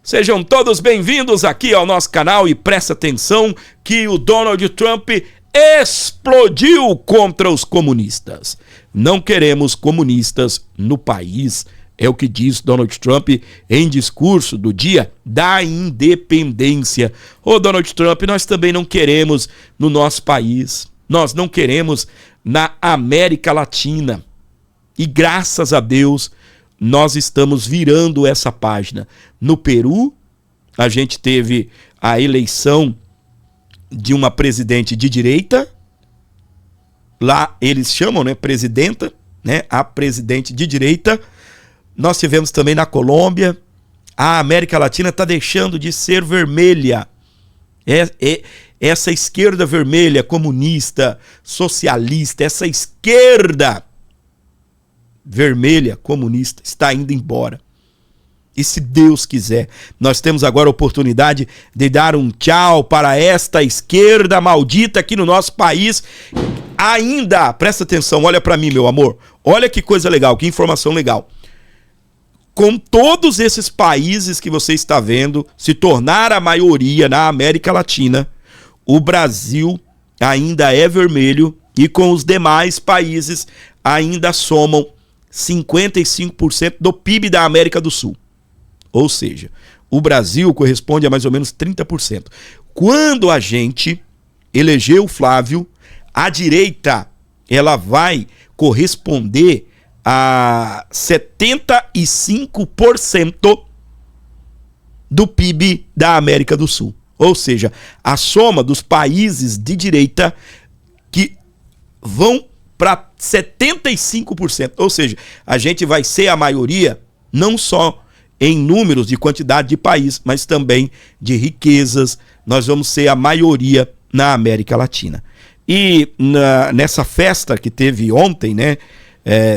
Sejam todos bem-vindos aqui ao nosso canal e presta atenção que o Donald Trump explodiu contra os comunistas. Não queremos comunistas no país, é o que diz Donald Trump em discurso do dia da independência. Ô Donald Trump, nós também não queremos no nosso país, nós não queremos na América Latina. E graças a Deus, nós estamos virando essa página. No Peru, a gente teve a eleição de uma presidente de direita. Lá eles chamam, presidenta, a presidente de direita. Nós tivemos também na Colômbia. A América Latina está deixando de ser vermelha. Essa esquerda vermelha, comunista, socialista, essa esquerda vermelha, comunista, está indo embora. E se Deus quiser, nós temos agora a oportunidade de dar um tchau para esta esquerda maldita aqui no nosso país. Ainda, presta atenção, olha para mim, meu amor. Olha que coisa legal, que informação legal. Com todos esses países que você está vendo se tornar a maioria na América Latina, o Brasil ainda é vermelho e com os demais países ainda somam 55% do PIB da América do Sul. Ou seja, o Brasil corresponde a mais ou menos 30%. Quando a gente elegeu o Flávio, a direita ela vai corresponder a 75% do PIB da América do Sul. Ou seja, a soma dos países de direita que vão para 75%. Ou seja, a gente vai ser a maioria não só em números de quantidade de país, mas também de riquezas. Nós vamos ser a maioria na América Latina. E nessa festa que teve ontem,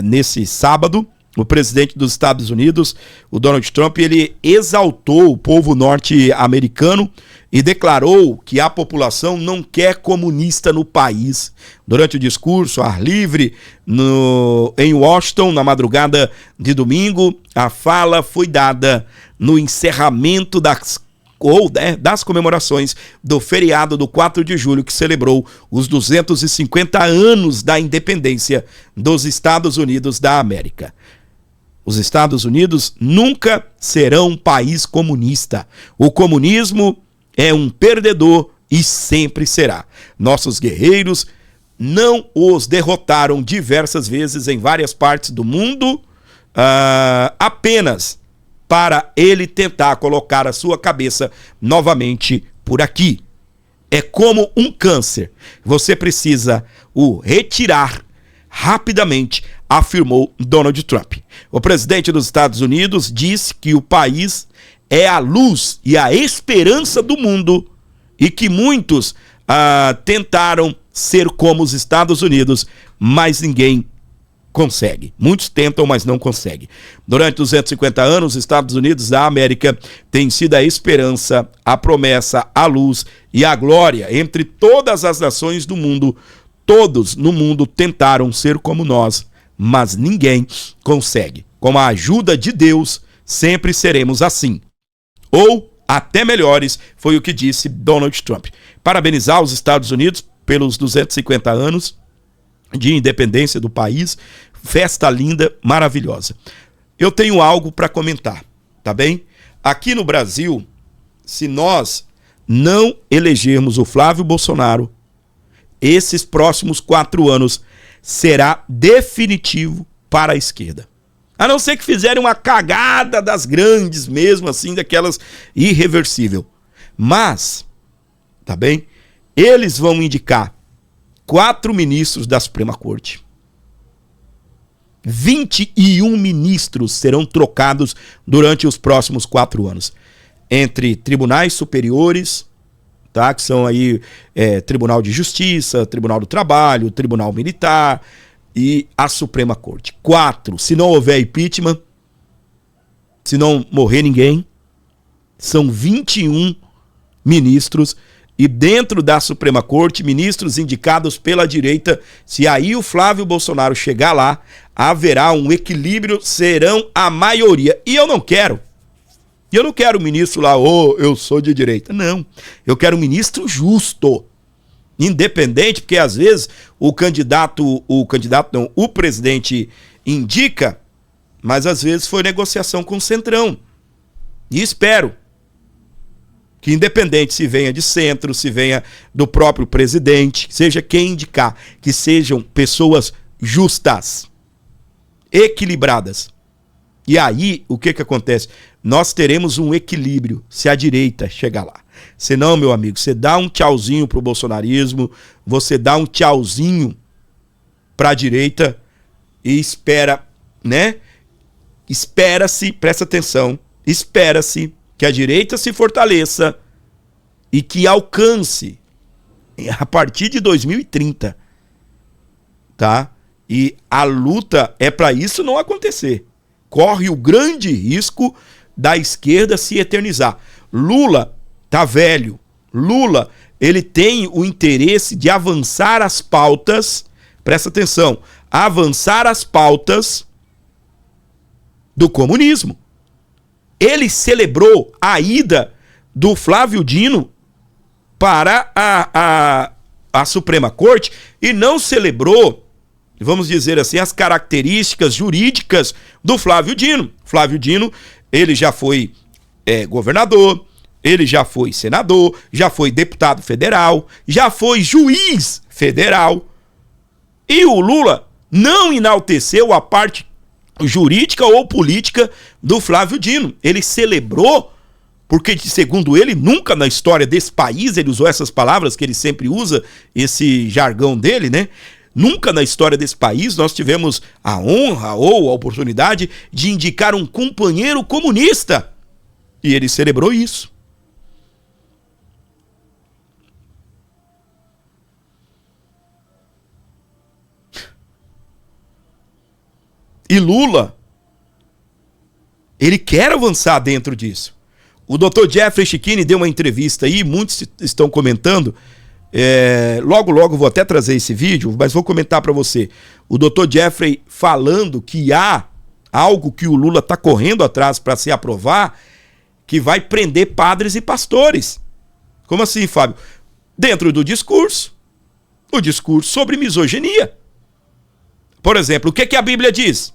nesse sábado, o presidente dos Estados Unidos, o Donald Trump, ele exaltou o povo norte-americano e declarou que a população não quer comunista no país. Durante o discurso, ar livre, em Washington, na madrugada de domingo, a fala foi dada no encerramento das comemorações do feriado do 4 de julho, que celebrou os 250 anos da independência dos Estados Unidos da América. Os Estados Unidos nunca serão um país comunista. O comunismo é um perdedor e sempre será. Nossos guerreiros não os derrotaram diversas vezes em várias partes do mundo, apenas para ele tentar colocar a sua cabeça novamente por aqui. É como um câncer. Você precisa o retirar rapidamente, afirmou Donald Trump. O presidente dos Estados Unidos disse que o país é a luz e a esperança do mundo e que muitos tentaram ser como os Estados Unidos, mas ninguém consegue. Muitos tentam, mas não conseguem. Durante 250 anos, os Estados Unidos da América têm sido a esperança, a promessa, a luz e a glória entre todas as nações do mundo. Todos no mundo tentaram ser como nós, mas ninguém consegue. Com a ajuda de Deus, sempre seremos assim. Ou até melhores, foi o que disse Donald Trump. Parabenizar os Estados Unidos pelos 250 anos de independência do país. Festa linda, maravilhosa. Eu tenho algo para comentar, tá bem? Aqui no Brasil, se nós não elegermos o Flávio Bolsonaro, esses próximos 4 anos será definitivo para a esquerda. A não ser que fizerem uma cagada das grandes mesmo, assim, daquelas irreversível. Mas, tá bem? Eles vão indicar 4 ministros da Suprema Corte. 21 ministros serão trocados durante os próximos 4 anos. Entre tribunais superiores, tá? Que são aí Tribunal de Justiça, Tribunal do Trabalho, Tribunal Militar e a Suprema Corte. 4, se não houver impeachment, se não morrer ninguém, são 21 ministros. E dentro da Suprema Corte, ministros indicados pela direita. Se aí o Flávio Bolsonaro chegar lá, haverá um equilíbrio, serão a maioria. E eu não quero E eu não quero um ministro lá, eu sou de direita. Não, eu quero um ministro justo, independente, porque às vezes o presidente indica, mas às vezes foi negociação com o Centrão. E espero que, independente se venha de centro, se venha do próprio presidente, seja quem indicar, que sejam pessoas justas, equilibradas. E aí, o que acontece? Nós teremos um equilíbrio se a direita chegar lá. Senão, meu amigo, você dá um tchauzinho pro bolsonarismo, você dá um tchauzinho pra direita e espera, né? Espera-se, presta atenção, espera-se que a direita se fortaleça e que alcance a partir de 2030, tá? E a luta é para isso não acontecer. Corre o grande risco da esquerda se eternizar. Lula tá velho. Lula, ele tem o interesse de avançar as pautas, presta atenção, avançar as pautas do comunismo. Ele celebrou a ida do Flávio Dino para a Suprema Corte e não celebrou, vamos dizer assim, as características jurídicas do Flávio Dino. Flávio Dino, ele já foi governador, ele já foi senador, já foi deputado federal, já foi juiz federal. E o Lula não enalteceu a parte jurídica ou política do Flávio Dino. Ele celebrou, porque, segundo ele, nunca na história desse país, ele usou essas palavras que ele sempre usa, esse jargão dele, né? Nunca na história desse país nós tivemos a honra ou a oportunidade de indicar um companheiro comunista. E ele celebrou isso. E Lula, ele quer avançar dentro disso. O Dr. Jeffrey Chikini deu uma entrevista aí, muitos estão comentando. Logo vou até trazer esse vídeo, mas vou comentar para você. O Dr. Jeffrey falando que há algo que o Lula está correndo atrás para se aprovar, que vai prender padres e pastores. Como assim, Fábio? Dentro do discurso. O discurso sobre misoginia. Por exemplo, o que a Bíblia diz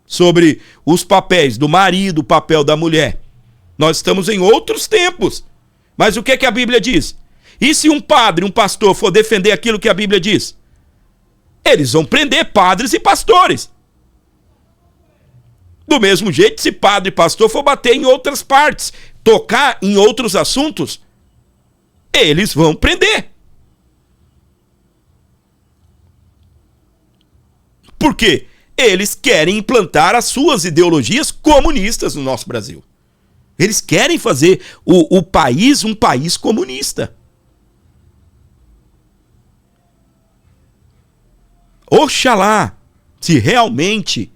sobre os papéis do marido, o papel da mulher? Nós estamos em outros tempos. Mas o que a Bíblia diz? E se um padre, um pastor for defender aquilo que a Bíblia diz? Eles vão prender padres e pastores. Do mesmo jeito, se padre e pastor for bater em outras partes, tocar em outros assuntos, eles vão prender. Por quê? Eles querem implantar as suas ideologias comunistas no nosso Brasil. Eles querem fazer o país um país comunista. Oxalá, se realmente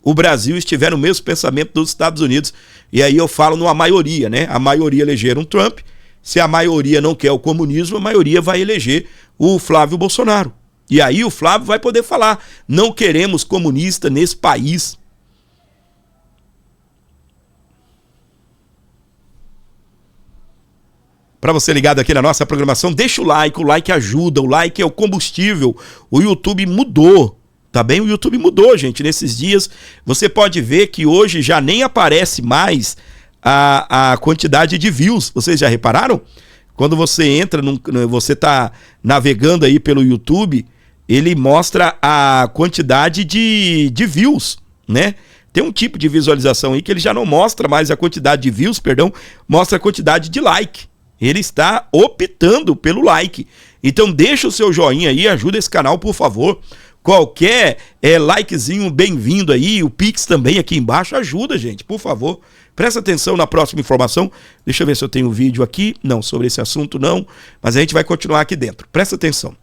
o Brasil estiver no mesmo pensamento dos Estados Unidos, e aí eu falo numa maioria, né? A maioria elegeram Trump, se a maioria não quer o comunismo, a maioria vai eleger o Flávio Bolsonaro. E aí o Flávio vai poder falar, não queremos comunista nesse país. Para você ligado aqui na nossa programação, deixa o like ajuda, o like é o combustível. O YouTube mudou, tá bem? O YouTube mudou, gente, nesses dias. Você pode ver que hoje já nem aparece mais a quantidade de views. Vocês já repararam? Quando você entra, você tá navegando aí pelo YouTube, ele mostra a quantidade de views, né? Tem um tipo de visualização aí que ele já não mostra mais a quantidade de views, mostra a quantidade de like. Ele está optando pelo like. Então deixa o seu joinha aí, ajuda esse canal, por favor. Qualquer likezinho bem-vindo aí, o Pix também aqui embaixo, ajuda, gente, por favor. Presta atenção na próxima informação. Deixa eu ver se eu tenho um vídeo aqui. Não, sobre esse assunto não, mas a gente vai continuar aqui dentro. Presta atenção.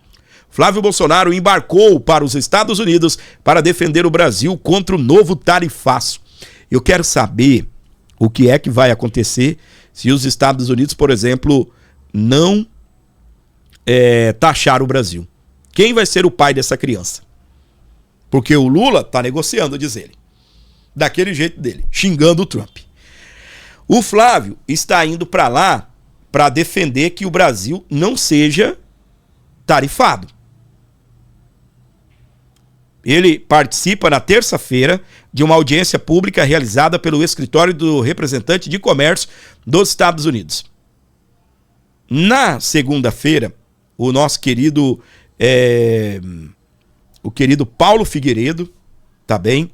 Flávio Bolsonaro embarcou para os Estados Unidos para defender o Brasil contra o novo tarifaço. Eu quero saber o que é que vai acontecer se os Estados Unidos, por exemplo, não taxar o Brasil. Quem vai ser o pai dessa criança? Porque o Lula está negociando, diz ele. Daquele jeito dele, xingando o Trump. O Flávio está indo para lá para defender que o Brasil não seja tarifado. Ele participa na terça-feira de uma audiência pública realizada pelo escritório do representante de comércio dos Estados Unidos. Na segunda-feira, o nosso querido Paulo Figueiredo, tá bem?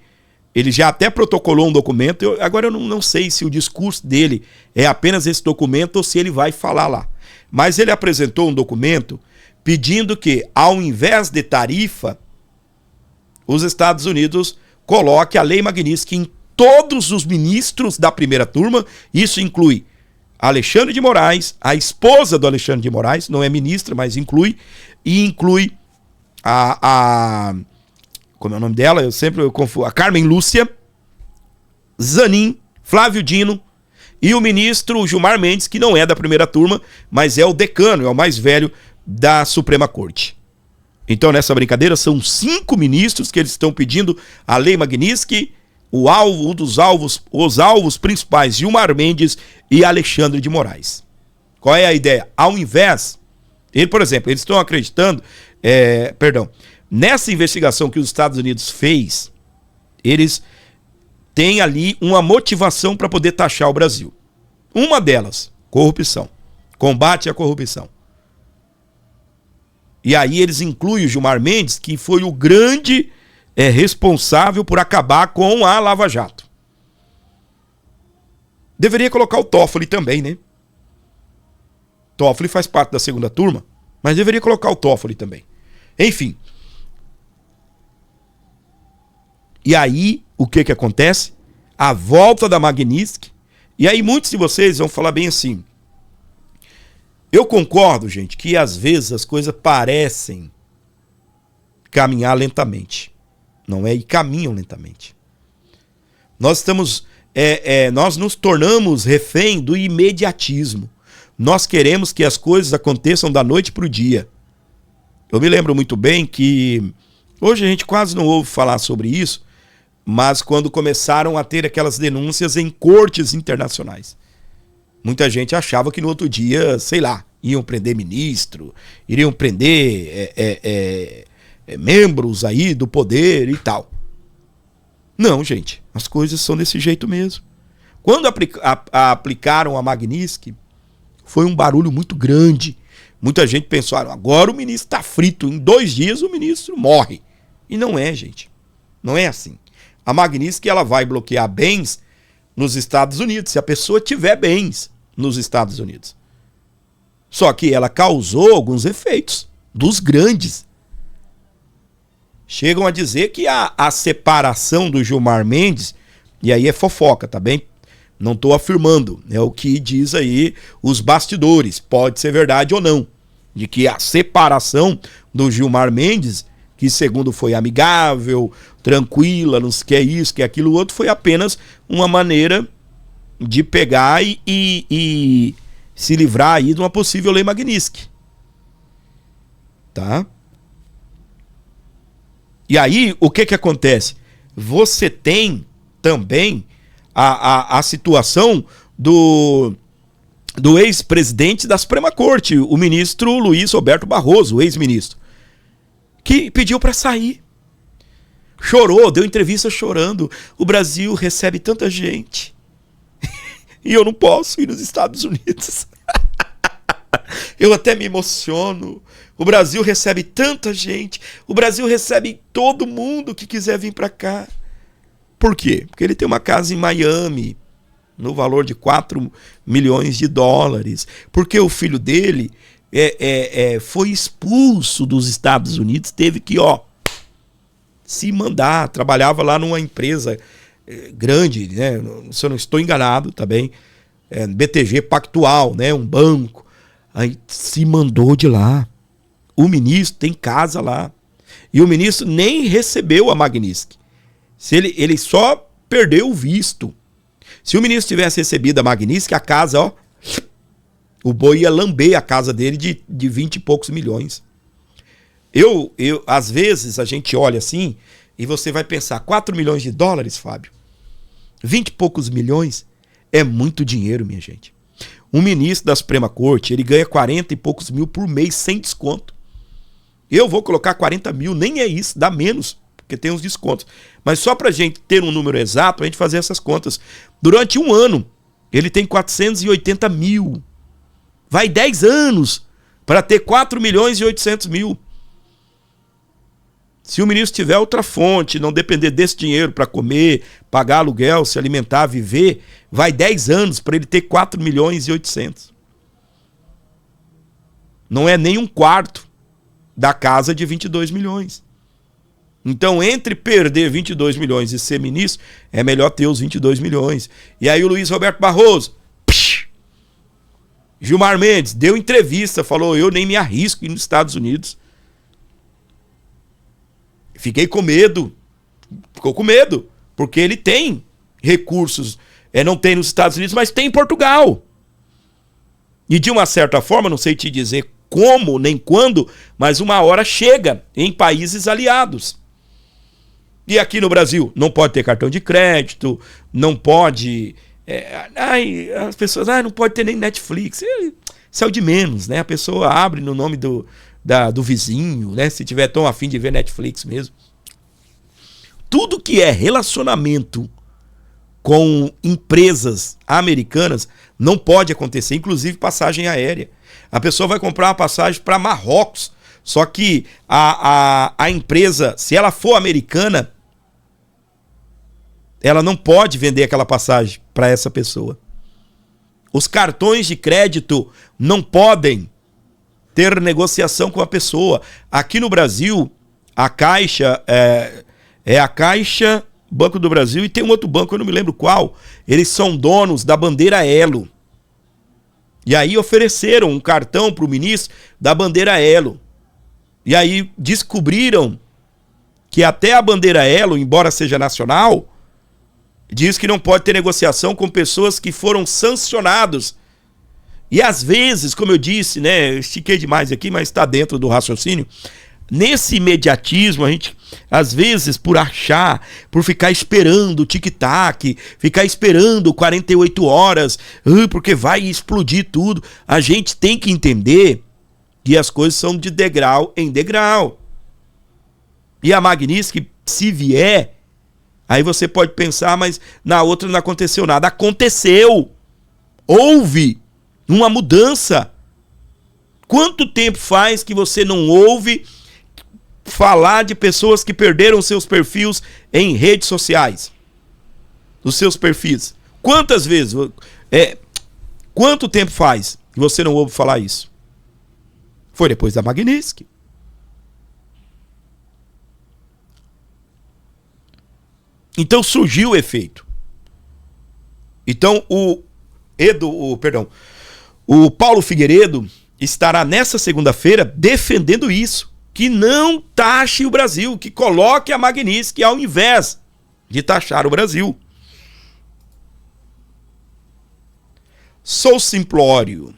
Ele já até protocolou um documento. Agora eu não sei se o discurso dele é apenas esse documento ou se ele vai falar lá. Mas ele apresentou um documento pedindo que, ao invés de tarifa, os Estados Unidos coloque a Lei Magnitsky em todos os ministros da primeira turma. Isso inclui Alexandre de Moraes, a esposa do Alexandre de Moraes, não é ministra, mas inclui como é o nome dela? Eu confundo. A Carmen Lúcia, Zanin, Flávio Dino e o ministro Gilmar Mendes, que não é da primeira turma, mas é o decano, é o mais velho da Suprema Corte. Então, nessa brincadeira, são 5 ministros que eles estão pedindo a Lei Magnitsky, os alvos principais, Gilmar Mendes e Alexandre de Moraes. Qual é a ideia? Ao invés, por exemplo, eles estão acreditando, nessa investigação que os Estados Unidos fez, eles têm ali uma motivação para poder taxar o Brasil. Uma delas, corrupção, combate à corrupção. E aí eles incluem o Gilmar Mendes, que foi o grande responsável por acabar com a Lava Jato. Deveria colocar o Toffoli também, né? Toffoli faz parte da segunda turma, mas deveria colocar o Toffoli também. Enfim. E aí, o que acontece? A volta da Magnitsky. E aí muitos de vocês vão falar bem assim: eu concordo, gente, que às vezes as coisas parecem caminhar lentamente. Não é? E caminham lentamente. Nós nos tornamos refém do imediatismo. Nós queremos que as coisas aconteçam da noite para o dia. Eu me lembro muito bem que hoje a gente quase não ouve falar sobre isso, mas quando começaram a ter aquelas denúncias em cortes internacionais, muita gente achava que no outro dia, sei lá, iam prender ministro, iriam prender membros aí do poder e tal. Não, gente, as coisas são desse jeito mesmo. Quando aplicaram a Magnitsky, foi um barulho muito grande. Muita gente pensou, agora o ministro está frito, em 2 dias o ministro morre. E não é, gente. Não é assim. A Magnitsky, ela vai bloquear bens nos Estados Unidos, se a pessoa tiver bens nos Estados Unidos. Só que ela causou alguns efeitos dos grandes. Chegam a dizer que a separação do Gilmar Mendes, e aí é fofoca, tá bem? Não estou afirmando, é o que diz aí os bastidores, pode ser verdade ou não, de que a separação do Gilmar Mendes, que segundo foi amigável, tranquila, não sei o que é isso, que é aquilo outro, foi apenas uma maneira de pegar e se livrar aí de uma possível Lei Magnitsky. Tá? E aí, o que acontece? Você tem também a situação do ex-presidente da Suprema Corte, o ministro Luiz Roberto Barroso, o ex-ministro, que pediu para sair. Chorou, deu entrevista chorando. O Brasil recebe tanta gente e eu não posso ir nos Estados Unidos. Eu até me emociono. O Brasil recebe tanta gente. O Brasil recebe todo mundo que quiser vir para cá. Por quê? Porque ele tem uma casa em Miami, no valor de 4 milhões de dólares. Porque o filho dele foi expulso dos Estados Unidos, teve que se mandar. Trabalhava lá numa empresa grande, né? Se eu não estou enganado, tá bem? BTG Pactual, né? Um banco. Aí se mandou de lá. O ministro tem casa lá. E o ministro nem recebeu a Magnitsky. Ele só perdeu o visto. Se o ministro tivesse recebido a Magnitsky, a casa, o boi ia lamber a casa dele de 20 e poucos milhões. Às vezes a gente olha assim e você vai pensar, 4 milhões de dólares, Fábio? 20 e poucos milhões? É muito dinheiro, minha gente. Um ministro da Suprema Corte, ele ganha 40 e poucos mil por mês sem desconto. Eu vou colocar 40 mil, nem é isso, dá menos, porque tem uns descontos. Mas só pra gente ter um número exato, a gente fazer essas contas. Durante um ano, ele tem 480 mil. Vai 10 anos para ter 4 milhões e 800 mil. Se o ministro tiver outra fonte, não depender desse dinheiro para comer, pagar aluguel, se alimentar, viver, vai 10 anos para ele ter 4 milhões e 800. Não é nem um quarto da casa de 22 milhões. Então, entre perder 22 milhões e ser ministro, é melhor ter os 22 milhões. E aí o Luiz Roberto Barroso, Gilmar Mendes, deu entrevista, falou, eu nem me arrisco ir nos Estados Unidos. Fiquei com medo, ficou com medo, porque ele tem recursos, não tem nos Estados Unidos, mas tem em Portugal. E de uma certa forma, não sei te dizer como nem quando, mas uma hora chega em países aliados. E aqui no Brasil, não pode ter cartão de crédito, não pode... as pessoas, não pode ter nem Netflix. Isso é o de menos, né? A pessoa abre no nome do vizinho, né? Se tiver tão afim de ver Netflix mesmo. Tudo que é relacionamento com empresas americanas não pode acontecer, inclusive passagem aérea. A pessoa vai comprar uma passagem para Marrocos, só que a empresa, se ela for americana, ela não pode vender aquela passagem para essa pessoa. Os cartões de crédito não podem ter negociação com a pessoa. Aqui no Brasil, a Caixa, a Caixa, Banco do Brasil, e tem um outro banco, eu não me lembro qual, eles são donos da bandeira Elo. E aí ofereceram um cartão para o ministro da bandeira Elo. E aí descobriram que até a bandeira Elo, embora seja nacional, diz que não pode ter negociação com pessoas que foram sancionados. E às vezes, como eu disse, né, eu estiquei demais aqui, mas está dentro do raciocínio. Nesse imediatismo, a gente, às vezes, por achar, por ficar esperando o tic-tac, ficar esperando 48 horas, porque vai explodir tudo, a gente tem que entender que as coisas são de degrau em degrau. E a Magnitsky, se vier, aí você pode pensar, mas na outra não aconteceu nada. Aconteceu! Houve uma mudança. Quanto tempo faz que você não ouve falar de pessoas que perderam seus perfis em redes sociais? Os seus perfis. Quantas vezes? Quanto tempo faz que você não ouve falar isso? Foi depois da Magnitsky. Então surgiu o efeito. Então o Paulo Figueiredo estará nessa segunda-feira defendendo isso, que não taxe o Brasil, que coloque a Magnitsky ao invés de taxar o Brasil. Sou simplório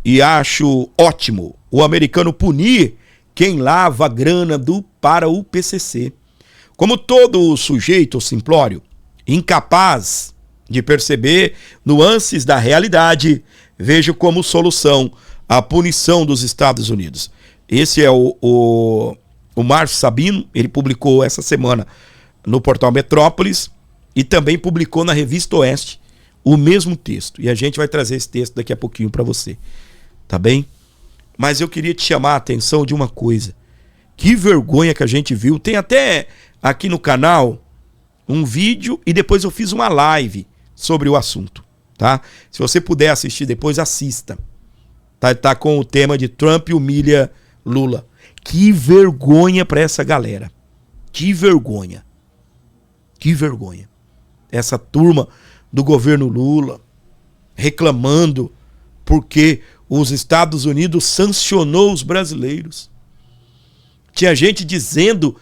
e acho ótimo o americano punir quem lava a grana para o PCC. Como todo sujeito simplório, incapaz de perceber nuances da realidade, vejo como solução a punição dos Estados Unidos. Esse é o Márcio Sabino, ele publicou essa semana no portal Metrópolis e também publicou na Revista Oeste o mesmo texto. E a gente vai trazer esse texto daqui a pouquinho para você, tá bem? Mas eu queria te chamar a atenção de uma coisa. Que vergonha que a gente viu. Tem até aqui no canal um vídeo e depois eu fiz uma live sobre o assunto, tá? Se você puder assistir depois, assista. Tá com o tema de Trump humilha Lula. Que vergonha para essa galera. Que vergonha. Que vergonha. Essa turma do governo Lula reclamando porque os Estados Unidos sancionou os brasileiros. Tinha gente dizendo,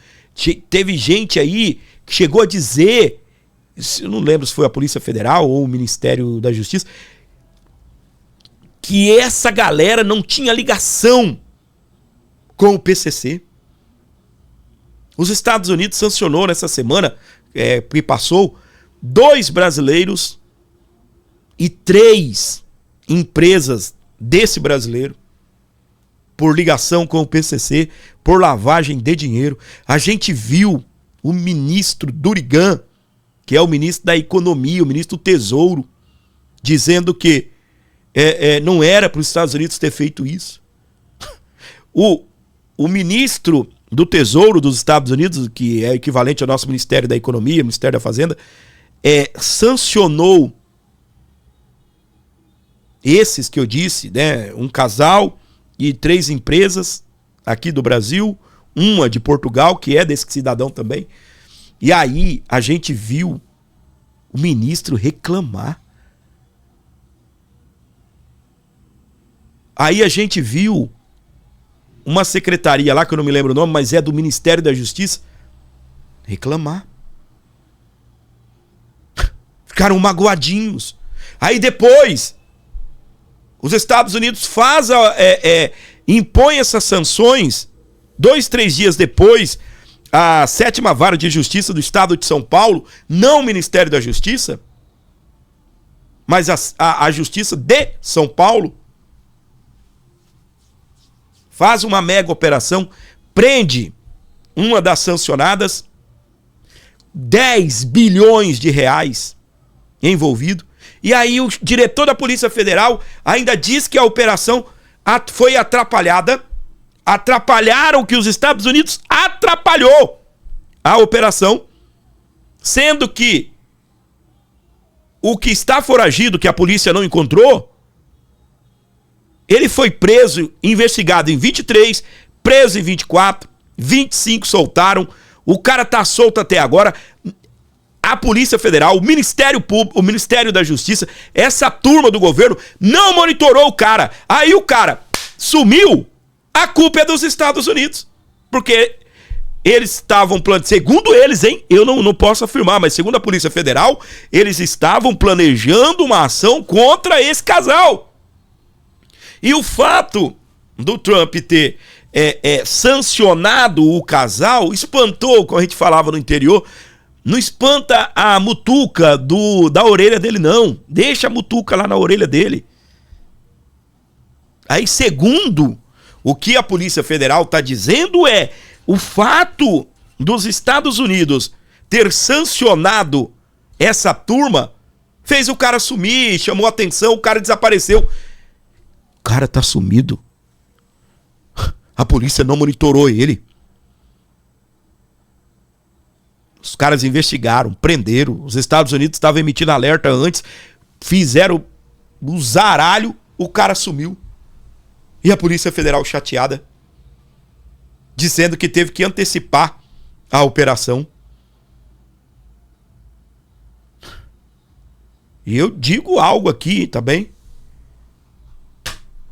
teve gente aí que chegou a dizer, eu não lembro se foi a Polícia Federal ou o Ministério da Justiça, que essa galera não tinha ligação com o PCC. Os Estados Unidos sancionou nessa semana, que passou, 2 brasileiros e 3 empresas desse brasileiro, por ligação com o PCC, por lavagem de dinheiro. A gente viu o ministro Durigan, que é o ministro da Economia, o ministro do Tesouro, dizendo que não era para os Estados Unidos ter feito isso. O ministro do Tesouro dos Estados Unidos, que é equivalente ao nosso Ministério da Economia, Ministério da Fazenda, sancionou esses que eu disse, né? Um casal e 3 empresas aqui do Brasil, uma de Portugal, que é desse cidadão também. E aí a gente viu o ministro reclamar. Aí a gente viu uma secretaria lá, que eu não me lembro o nome, mas é do Ministério da Justiça, reclamar. Ficaram magoadinhos. Aí depois, os Estados Unidos impõe essas sanções. 2, 3 dias depois, a 7ª Vara de Justiça do Estado de São Paulo, não o Ministério da Justiça, mas a Justiça de São Paulo, faz uma mega operação, prende uma das sancionadas, 10 bilhões de reais envolvido. E aí o diretor da Polícia Federal ainda diz que a operação foi atrapalhada. Atrapalharam, que os Estados Unidos atrapalhou a operação, sendo que o que está foragido, que a polícia não encontrou, ele foi preso, investigado em 23, preso em 24, 25 soltaram, o cara tá solto até agora. A Polícia Federal, o Ministério Público, o Ministério da Justiça, essa turma do governo não monitorou o cara. Aí o cara sumiu, a culpa é dos Estados Unidos. Porque eles estavam planejando, segundo eles, eu não posso afirmar, mas segundo a Polícia Federal, eles estavam planejando uma ação contra esse casal. E o fato do Trump ter sancionado o casal espantou, como a gente falava no interior, não espanta a mutuca da orelha dele, não. Deixa a mutuca lá na orelha dele. Aí, segundo o que a Polícia Federal está dizendo, o fato dos Estados Unidos ter sancionado essa turma fez o cara sumir, chamou atenção, o cara desapareceu. O cara tá sumido. A polícia não monitorou ele. Os caras investigaram, prenderam. Os Estados Unidos estavam emitindo alerta antes. Fizeram o zaralho, o cara sumiu. E a Polícia Federal chateada, dizendo que teve que antecipar a operação. E eu digo algo aqui, tá bem?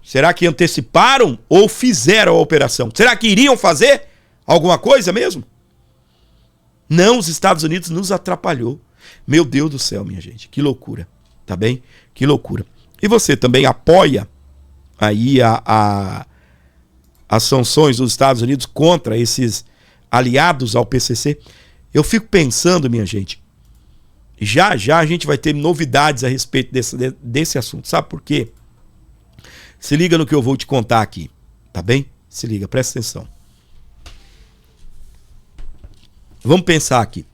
Será que anteciparam ou fizeram a operação? Será que iriam fazer alguma coisa mesmo? Não, os Estados Unidos nos atrapalhou. Meu Deus do céu, minha gente, que loucura, tá bem? Que loucura. E você também apoia aí as sanções dos Estados Unidos contra esses aliados ao PCC? Eu fico pensando, minha gente, já a gente vai ter novidades a respeito desse assunto. Sabe por quê? Se liga no que eu vou te contar aqui, tá bem? Se liga, presta atenção. Vamos pensar aqui.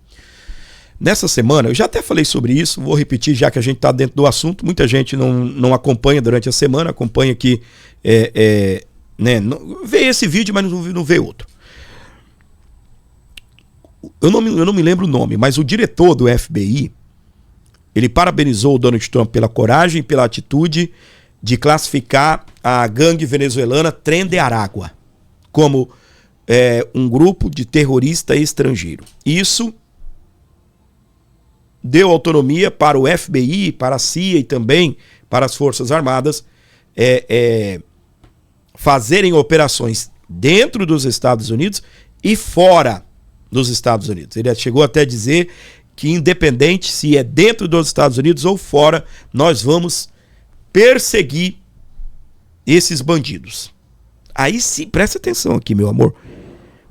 Nessa semana, eu já até falei sobre isso, vou repetir já que a gente está dentro do assunto. Muita gente não acompanha durante a semana, acompanha aqui, né, vê esse vídeo, mas não vê outro. Eu não me lembro o nome, mas o diretor do FBI, ele parabenizou o Donald Trump pela coragem e pela atitude de classificar a gangue venezuelana Tren de Aragua como um grupo de terrorista estrangeiro. Isso deu autonomia para o FBI, para a CIA e também para as Forças Armadas fazerem operações dentro dos Estados Unidos e fora dos Estados Unidos. Ele chegou até a dizer que independente se é dentro dos Estados Unidos ou fora, nós vamos perseguir esses bandidos. Aí sim, presta atenção aqui, meu amor.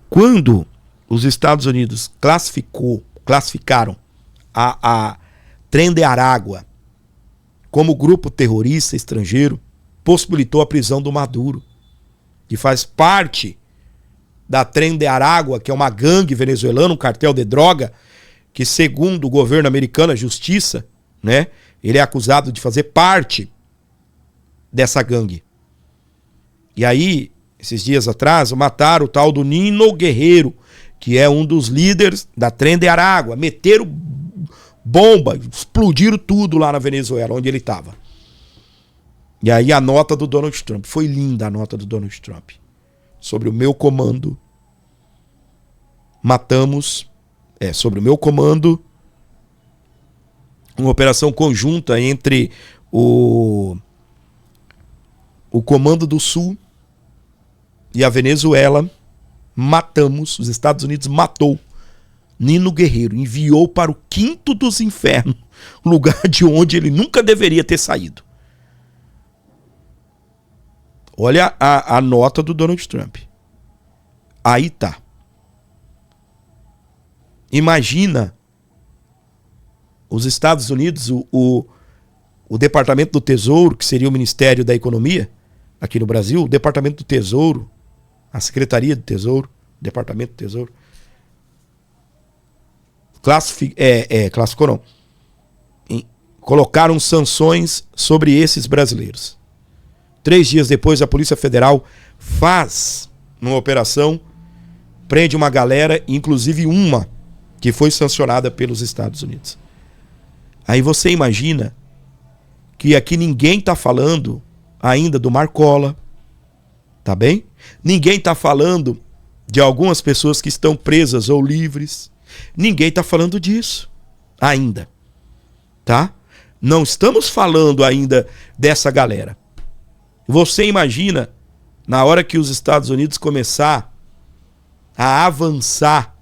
Quando os Estados Unidos classificaram a Tren de Aragua como grupo terrorista estrangeiro, possibilitou a prisão do Maduro, que faz parte da Tren de Aragua, que é uma gangue venezuelana, um cartel de droga, que segundo o governo americano, a justiça, né, ele é acusado de fazer parte dessa gangue. E aí, esses dias atrás, mataram o tal do Nino Guerreiro, que é um dos líderes da Tren de Aragua. Meteram bomba, explodiram tudo lá na Venezuela, onde ele estava. E aí a nota do Donald Trump, foi linda a nota do Donald Trump. Sobre o meu comando, sobre o meu comando, uma operação conjunta entre o Comando do Sul e a Venezuela, os Estados Unidos matou Nino Guerreiro, enviou para o quinto dos infernos, lugar de onde ele nunca deveria ter saído. Olha a nota do Donald Trump. Aí tá. Imagina os Estados Unidos, o Departamento do Tesouro, que seria o Ministério da Economia, aqui no Brasil, o Departamento do Tesouro, a Secretaria do Tesouro, Departamento do Tesouro, classificou não. Colocaram sanções sobre esses brasileiros. 3 dias depois, a Polícia Federal faz uma operação, prende uma galera, inclusive uma que foi sancionada pelos Estados Unidos. Aí você imagina que aqui ninguém está falando ainda do Marcola, tá bem? Ninguém está falando de algumas pessoas que estão presas ou livres. Ninguém está falando disso ainda, tá? Não estamos falando ainda dessa galera. Você imagina, na hora que os Estados Unidos começar a avançar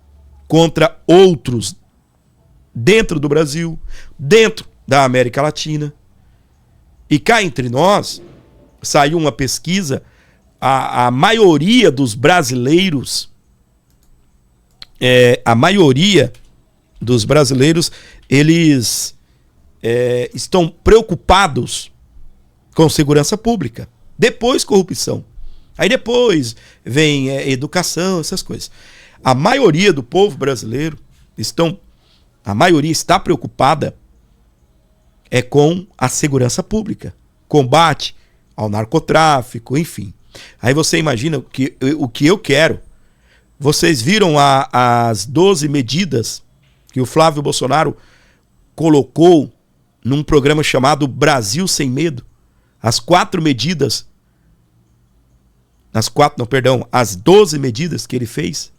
contra outros dentro do Brasil, dentro da América Latina. E cá entre nós, saiu uma pesquisa, a maioria dos brasileiros, eles estão preocupados com segurança pública. Depois corrupção. Aí depois vem educação, essas coisas. A maioria do povo brasileiro a maioria está preocupada com a segurança pública, combate ao narcotráfico, enfim. Aí você imagina o que eu quero. Vocês viram as 12 medidas que o Flávio Bolsonaro colocou num programa chamado Brasil Sem Medo? As 12 medidas que ele fez.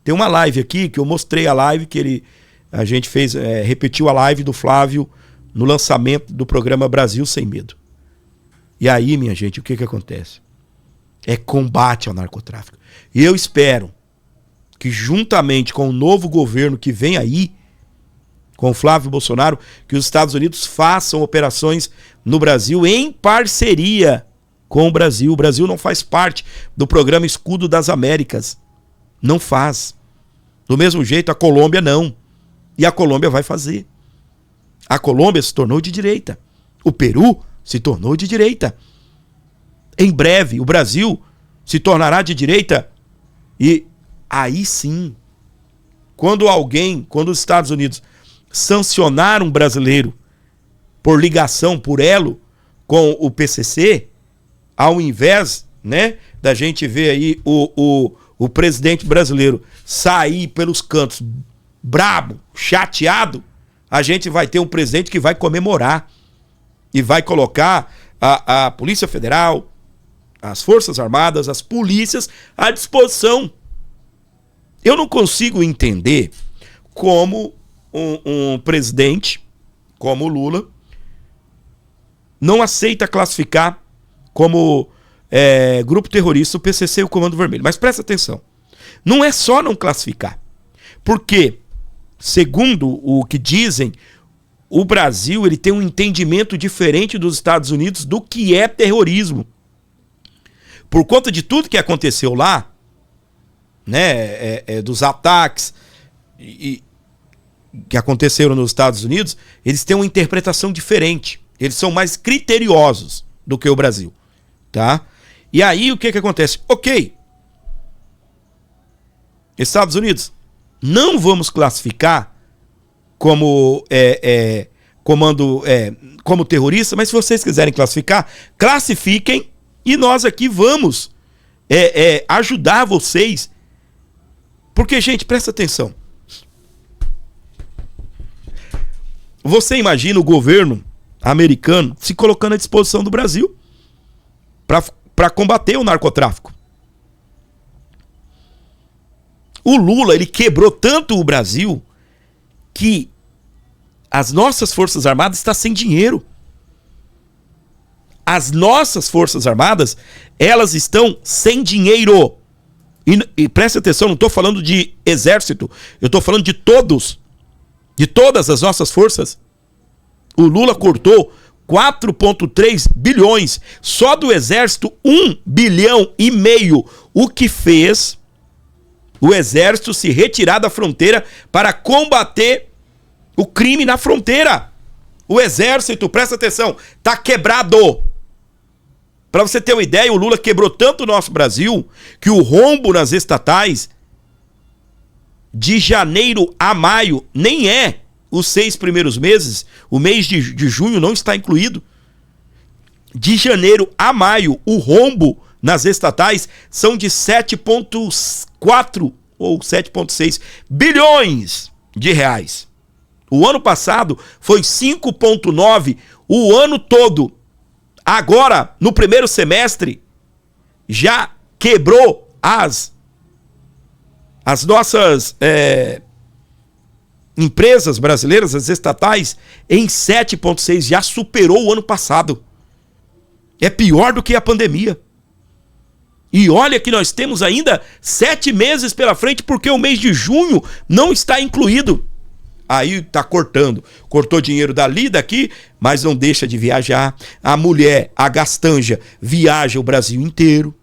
Tem uma live aqui que eu mostrei a live que a gente fez, repetiu a live do Flávio no lançamento do programa Brasil Sem Medo. E aí, minha gente, o que acontece? É combate ao narcotráfico. E eu espero que juntamente com o novo governo que vem aí, com o Flávio Bolsonaro, que os Estados Unidos façam operações no Brasil em parceria com o Brasil. O Brasil não faz parte do programa Escudo das Américas. Não faz. Do mesmo jeito, a Colômbia não. E a Colômbia vai fazer. A Colômbia se tornou de direita. O Peru se tornou de direita. Em breve, o Brasil se tornará de direita. E aí sim, quando os Estados Unidos sancionar um brasileiro por ligação, por elo com o PCC, ao invés, da gente ver aí o presidente brasileiro sair pelos cantos brabo, chateado, a gente vai ter um presidente que vai comemorar e vai colocar a Polícia Federal, as Forças Armadas, as polícias à disposição. Eu não consigo entender como um presidente como o Lula não aceita classificar como grupo terrorista o PCC e o Comando Vermelho. Mas presta atenção, não é só não classificar, porque, segundo o que dizem, o Brasil ele tem um entendimento diferente dos Estados Unidos do que é terrorismo. Por conta de tudo que aconteceu lá, dos ataques que aconteceram nos Estados Unidos, eles têm uma interpretação diferente. Eles são mais criteriosos do que o Brasil, tá? E aí o que acontece? Ok, Estados Unidos, não vamos classificar como como terrorista, mas se vocês quiserem classificar, classifiquem e nós aqui vamos ajudar vocês. Porque, gente, presta atenção. Você imagina o governo americano se colocando à disposição do Brasil para combater o narcotráfico. O Lula, ele quebrou tanto o Brasil que as nossas Forças Armadas estão sem dinheiro. As nossas Forças Armadas, elas estão sem dinheiro. E presta atenção, não estou falando de exército, eu estou falando de todos. De todas as nossas forças. O Lula cortou 4,3 bilhões. Só do exército, 1,5 bilhão. O que fez o exército se retirar da fronteira para combater o crime na fronteira. O exército, presta atenção, tá quebrado. Para você ter uma ideia, o Lula quebrou tanto o nosso Brasil que o rombo nas estatais de janeiro a maio nem é os 6 primeiros meses, o mês de junho não está incluído. De janeiro a maio, o rombo nas estatais são de 7,4 ou 7,6 bilhões de reais. O ano passado foi 5,9 o ano todo. Agora, no primeiro semestre, já quebrou as nossas empresas brasileiras, as estatais, em 7,6, já superou o ano passado. É pior do que a pandemia. E olha que nós temos ainda 7 meses pela frente, porque o mês de junho não está incluído. Aí tá cortando. Cortou dinheiro dali e daqui, mas não deixa de viajar. A mulher, a gastanja, viaja o Brasil inteiro.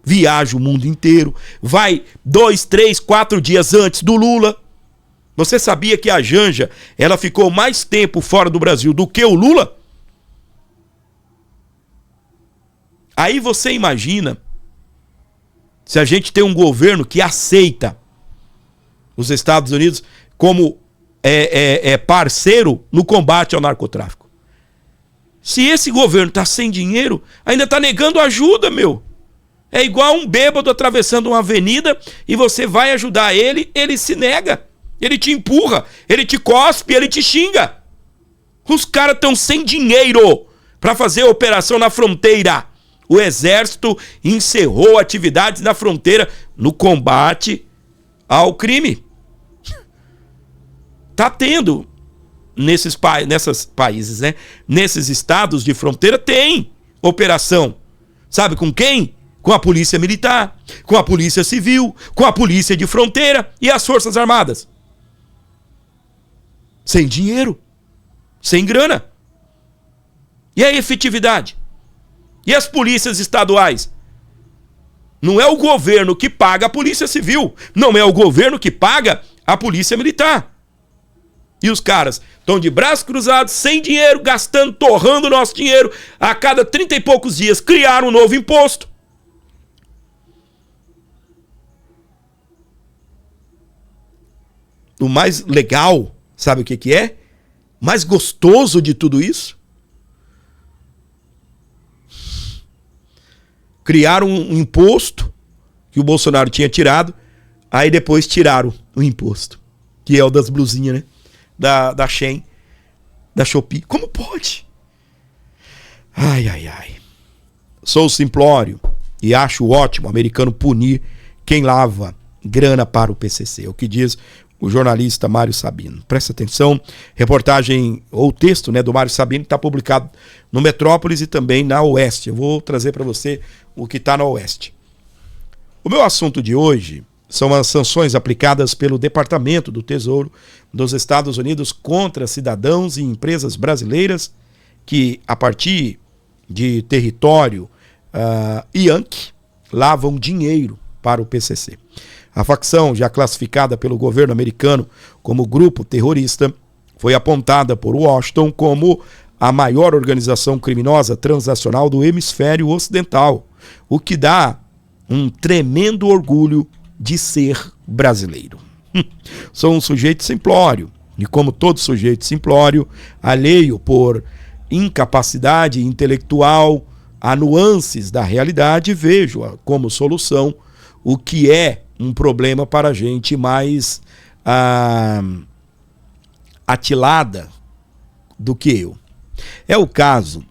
Viaja o mundo inteiro. Vai 2, 3, 4 dias antes do Lula. Você sabia que a Janja, ela ficou mais tempo fora do Brasil do que o Lula? Aí você imagina se a gente tem um governo que aceita os Estados Unidos como parceiro no combate ao narcotráfico. Se esse governo tá sem dinheiro, ainda tá negando ajuda, meu. É igual um bêbado atravessando uma avenida e você vai ajudar ele, ele se nega. Ele te empurra, ele te cospe, ele te xinga. Os caras estão sem dinheiro para fazer operação na fronteira. O exército encerrou atividades na fronteira no combate ao crime. Tá tendo nesses países, né? Nesses estados de fronteira tem operação. Sabe com quem? Com a polícia militar, com a polícia civil, com a polícia de fronteira e as forças armadas. Sem dinheiro, sem grana. E a efetividade? E as polícias estaduais? Não é o governo que paga a polícia civil, não é o governo que paga a polícia militar. E os caras estão de braços cruzados, sem dinheiro, gastando, torrando o nosso dinheiro. A cada 30 e poucos dias criaram um novo imposto. O mais legal, sabe o que é? O mais gostoso de tudo isso? Criaram um imposto que o Bolsonaro tinha tirado, aí depois tiraram o imposto, que é o das blusinhas, né? Da Shein, da Shopee. Como pode? Ai, ai, ai. Sou simplório e acho ótimo o americano punir quem lava grana para o PCC. É o que diz o jornalista Mário Sabino. Presta atenção, reportagem ou texto, né, do Mário Sabino está publicado no Metrópolis e também na Oeste. Eu vou trazer para você o que está na Oeste. O meu assunto de hoje são as sanções aplicadas pelo Departamento do Tesouro dos Estados Unidos contra cidadãos e empresas brasileiras que, a partir de território Yankee, lavam dinheiro para o PCC. A facção, já classificada pelo governo americano como grupo terrorista, foi apontada por Washington como a maior organização criminosa transnacional do hemisfério ocidental, o que dá um tremendo orgulho de ser brasileiro. Sou um sujeito simplório, e como todo sujeito simplório, alheio por incapacidade intelectual a nuances da realidade, vejo como solução o que é um problema para a gente mais atilada do que eu. É o caso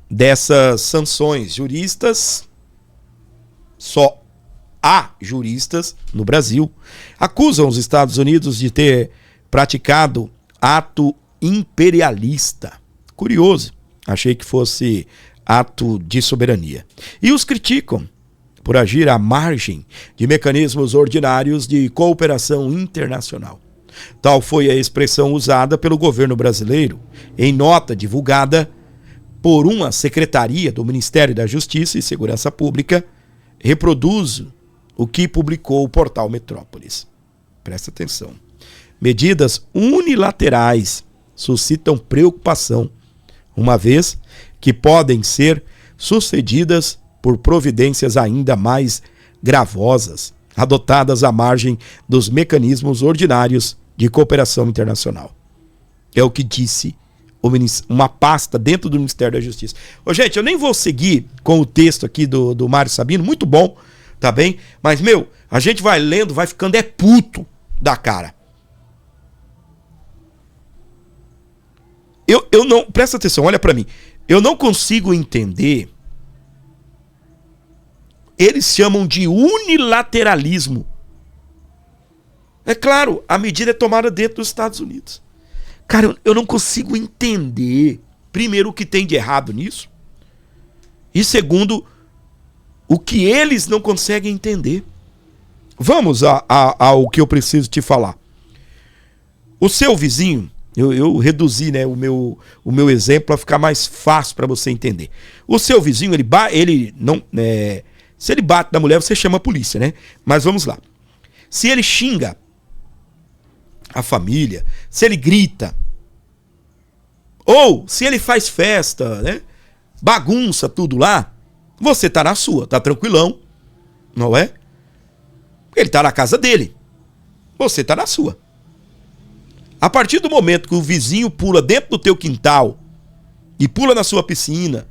dessas sanções juristas, só há juristas no Brasil, acusam os Estados Unidos de ter praticado ato imperialista. Curioso, achei que fosse ato de soberania. E os criticam por agir à margem de mecanismos ordinários de cooperação internacional. Tal foi a expressão usada pelo governo brasileiro em nota divulgada por uma secretaria do Ministério da Justiça e Segurança Pública. Reproduzo o que publicou o portal Metrópolis. Presta atenção. Medidas unilaterais suscitam preocupação, uma vez que podem ser sucedidas por providências ainda mais gravosas, adotadas à margem dos mecanismos ordinários de cooperação internacional. É o que disse uma pasta dentro do Ministério da Justiça. Ô, gente, eu nem vou seguir com o texto aqui do Mário Sabino, muito bom, tá bem? Mas, a gente vai lendo, vai ficando puto da cara. Eu não, presta atenção, olha pra mim. Eu não consigo entender. Eles chamam de unilateralismo. É claro, a medida é tomada dentro dos Estados Unidos. Cara, eu não consigo entender, primeiro, o que tem de errado nisso. E segundo, o que eles não conseguem entender. Vamos ao que eu preciso te falar. O seu vizinho, eu reduzi, né, o meu exemplo para ficar mais fácil para você entender. O seu vizinho, ele não... se ele bate na mulher, você chama a polícia, né? Mas vamos lá. Se ele xinga a família, se ele grita, ou se ele faz festa, né? Bagunça tudo lá, você tá na sua, tá tranquilão, não é? Ele tá na casa dele, você tá na sua. A partir do momento que o vizinho pula dentro do teu quintal e pula na sua piscina,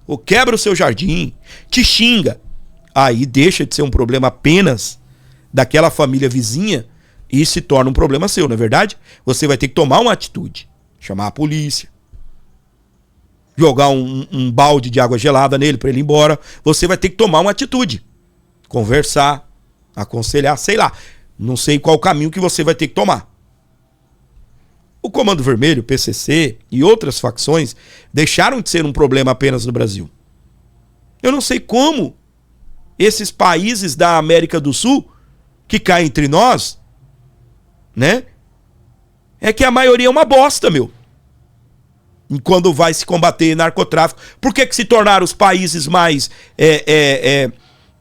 ou quebra o seu jardim, te xinga, aí deixa de ser um problema apenas daquela família vizinha e se torna um problema seu, não é verdade? Você vai ter que tomar uma atitude. Chamar a polícia. Jogar um balde de água gelada nele para ele ir embora. Você vai ter que tomar uma atitude. Conversar, aconselhar, sei lá. Não sei qual o caminho que você vai ter que tomar. O Comando Vermelho, o PCC e outras facções deixaram de ser um problema apenas no Brasil. Eu não sei como esses países da América do Sul, que caem entre nós, né? É que a maioria é uma bosta, E quando vai se combater narcotráfico. Por que se tornaram os países mais...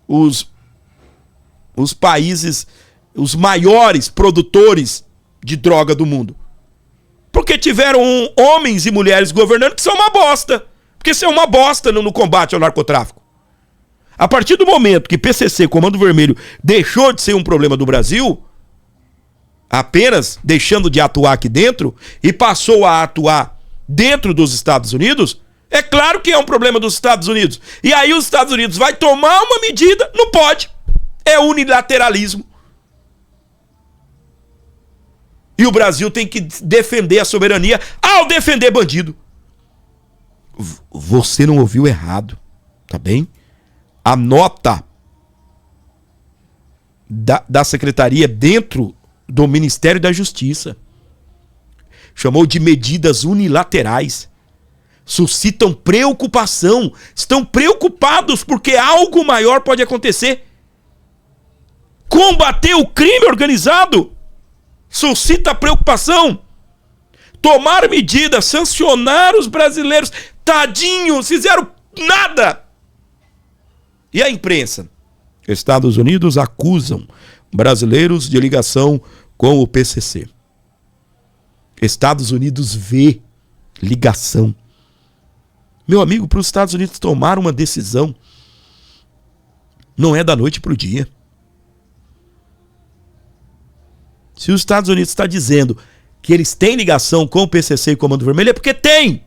os países, os maiores produtores de droga do mundo? Porque tiveram homens e mulheres governando que são uma bosta. Porque são uma bosta no combate ao narcotráfico. A partir do momento que PCC, Comando Vermelho, deixou de ser um problema do Brasil, apenas deixando de atuar aqui dentro, e passou a atuar dentro dos Estados Unidos, é claro que é um problema dos Estados Unidos. E aí os Estados Unidos vai tomar uma medida, não pode. É unilateralismo. E o Brasil tem que defender a soberania ao defender bandido. Você não ouviu errado, tá bem? A nota da secretaria dentro do Ministério da Justiça chamou de medidas unilaterais. Suscitam preocupação. Estão preocupados porque algo maior pode acontecer. Combater o crime organizado suscita preocupação. Tomar medidas, sancionar os brasileiros. Tadinhos, fizeram nada. E a imprensa? Estados Unidos acusam brasileiros de ligação com o PCC. Estados Unidos vê ligação. Meu amigo, para os Estados Unidos tomar uma decisão, não é da noite para o dia. Se os Estados Unidos está dizendo que eles têm ligação com o PCC e Comando Vermelho, é porque tem.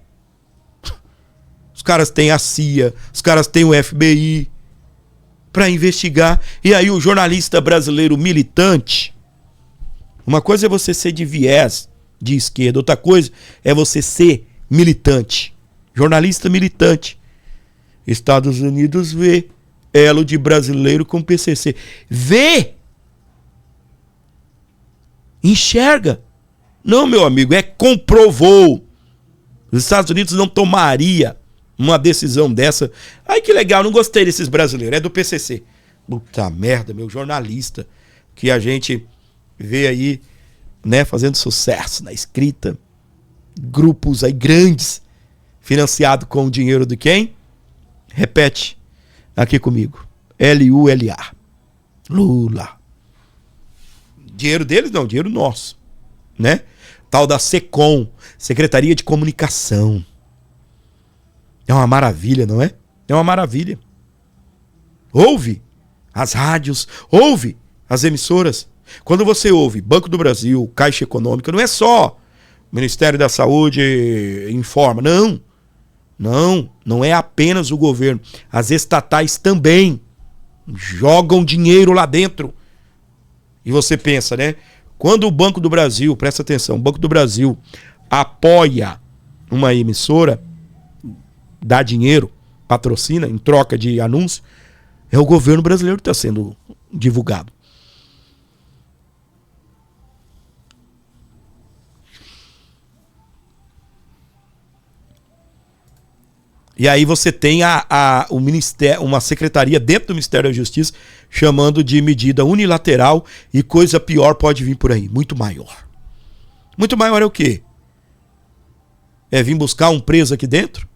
Os caras têm a CIA, os caras têm o FBI para investigar. E aí o jornalista brasileiro militante, uma coisa é você ser de viés de esquerda, outra coisa é você ser militante. Jornalista militante. Estados Unidos vê elo de brasileiro com PCC. Vê! Enxerga. Não, meu amigo, é comprovou. Os Estados Unidos não tomaria uma decisão dessa. Ai, que legal, não gostei desses brasileiros, é do PCC. Puta merda, meu jornalista, que a gente vê aí, né, fazendo sucesso na escrita. Grupos aí grandes, financiado com o dinheiro de quem? Repete aqui comigo. L-U-L-A. Lula. Dinheiro deles não, dinheiro nosso, né? Tal da SECOM, Secretaria de Comunicação. É uma maravilha, não é? É uma maravilha. Ouve as rádios, ouve as emissoras. Quando você ouve Banco do Brasil, Caixa Econômica, não é só o Ministério da Saúde informa, não. Não é apenas o governo. As estatais também jogam dinheiro lá dentro. E você pensa, né? Quando o Banco do Brasil, presta atenção, o Banco do Brasil apoia uma emissora, dá dinheiro, patrocina em troca de anúncio, é o governo brasileiro que está sendo divulgado. E aí você tem o ministério, uma secretaria dentro do Ministério da Justiça chamando de medida unilateral, e coisa pior pode vir por aí, muito maior. Muito maior é o quê? É vir buscar um preso aqui dentro?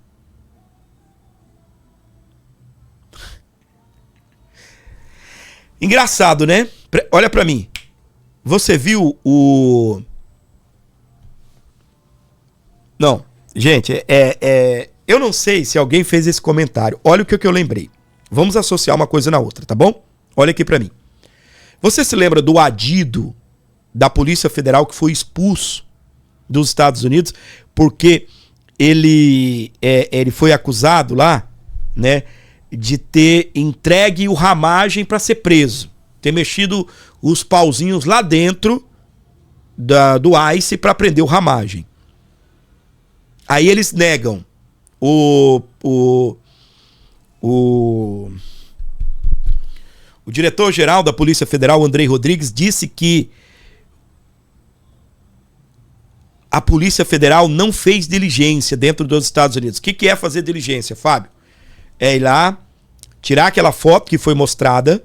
Engraçado, né? Olha pra mim. Você viu o... Não, gente, eu não sei se alguém fez esse comentário. Olha o que eu lembrei. Vamos associar uma coisa na outra, tá bom? Olha aqui pra mim. Você se lembra do adido da Polícia Federal que foi expulso dos Estados Unidos porque ele foi acusado lá, né, de ter entregue o Ramagem para ser preso, ter mexido os pauzinhos lá dentro do ICE para prender o Ramagem. Aí eles negam. O diretor-geral da Polícia Federal, Andrei Rodrigues, disse que a Polícia Federal não fez diligência dentro dos Estados Unidos. O que é fazer diligência, Fábio? É ir lá, tirar aquela foto que foi mostrada,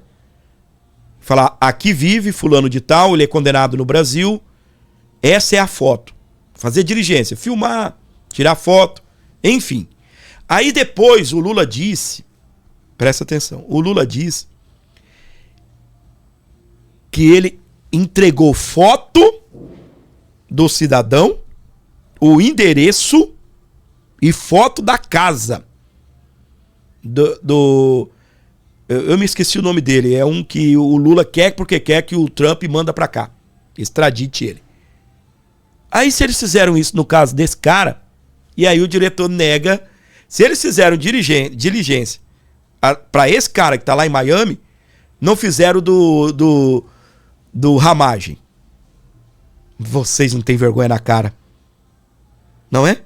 falar, aqui vive fulano de tal, ele é condenado no Brasil, essa é a foto. Fazer diligência, filmar, tirar foto, enfim. Aí depois o Lula disse, presta atenção, o Lula diz que ele entregou foto do cidadão, o endereço e foto da casa eu me esqueci o nome dele, é um que o Lula quer porque quer que o Trump manda pra cá, extradite ele. Aí se eles fizeram isso no caso desse cara, e aí o diretor nega, se eles fizeram diligência pra esse cara que tá lá em Miami, não fizeram do Ramagem. Vocês não têm vergonha na cara. Não é?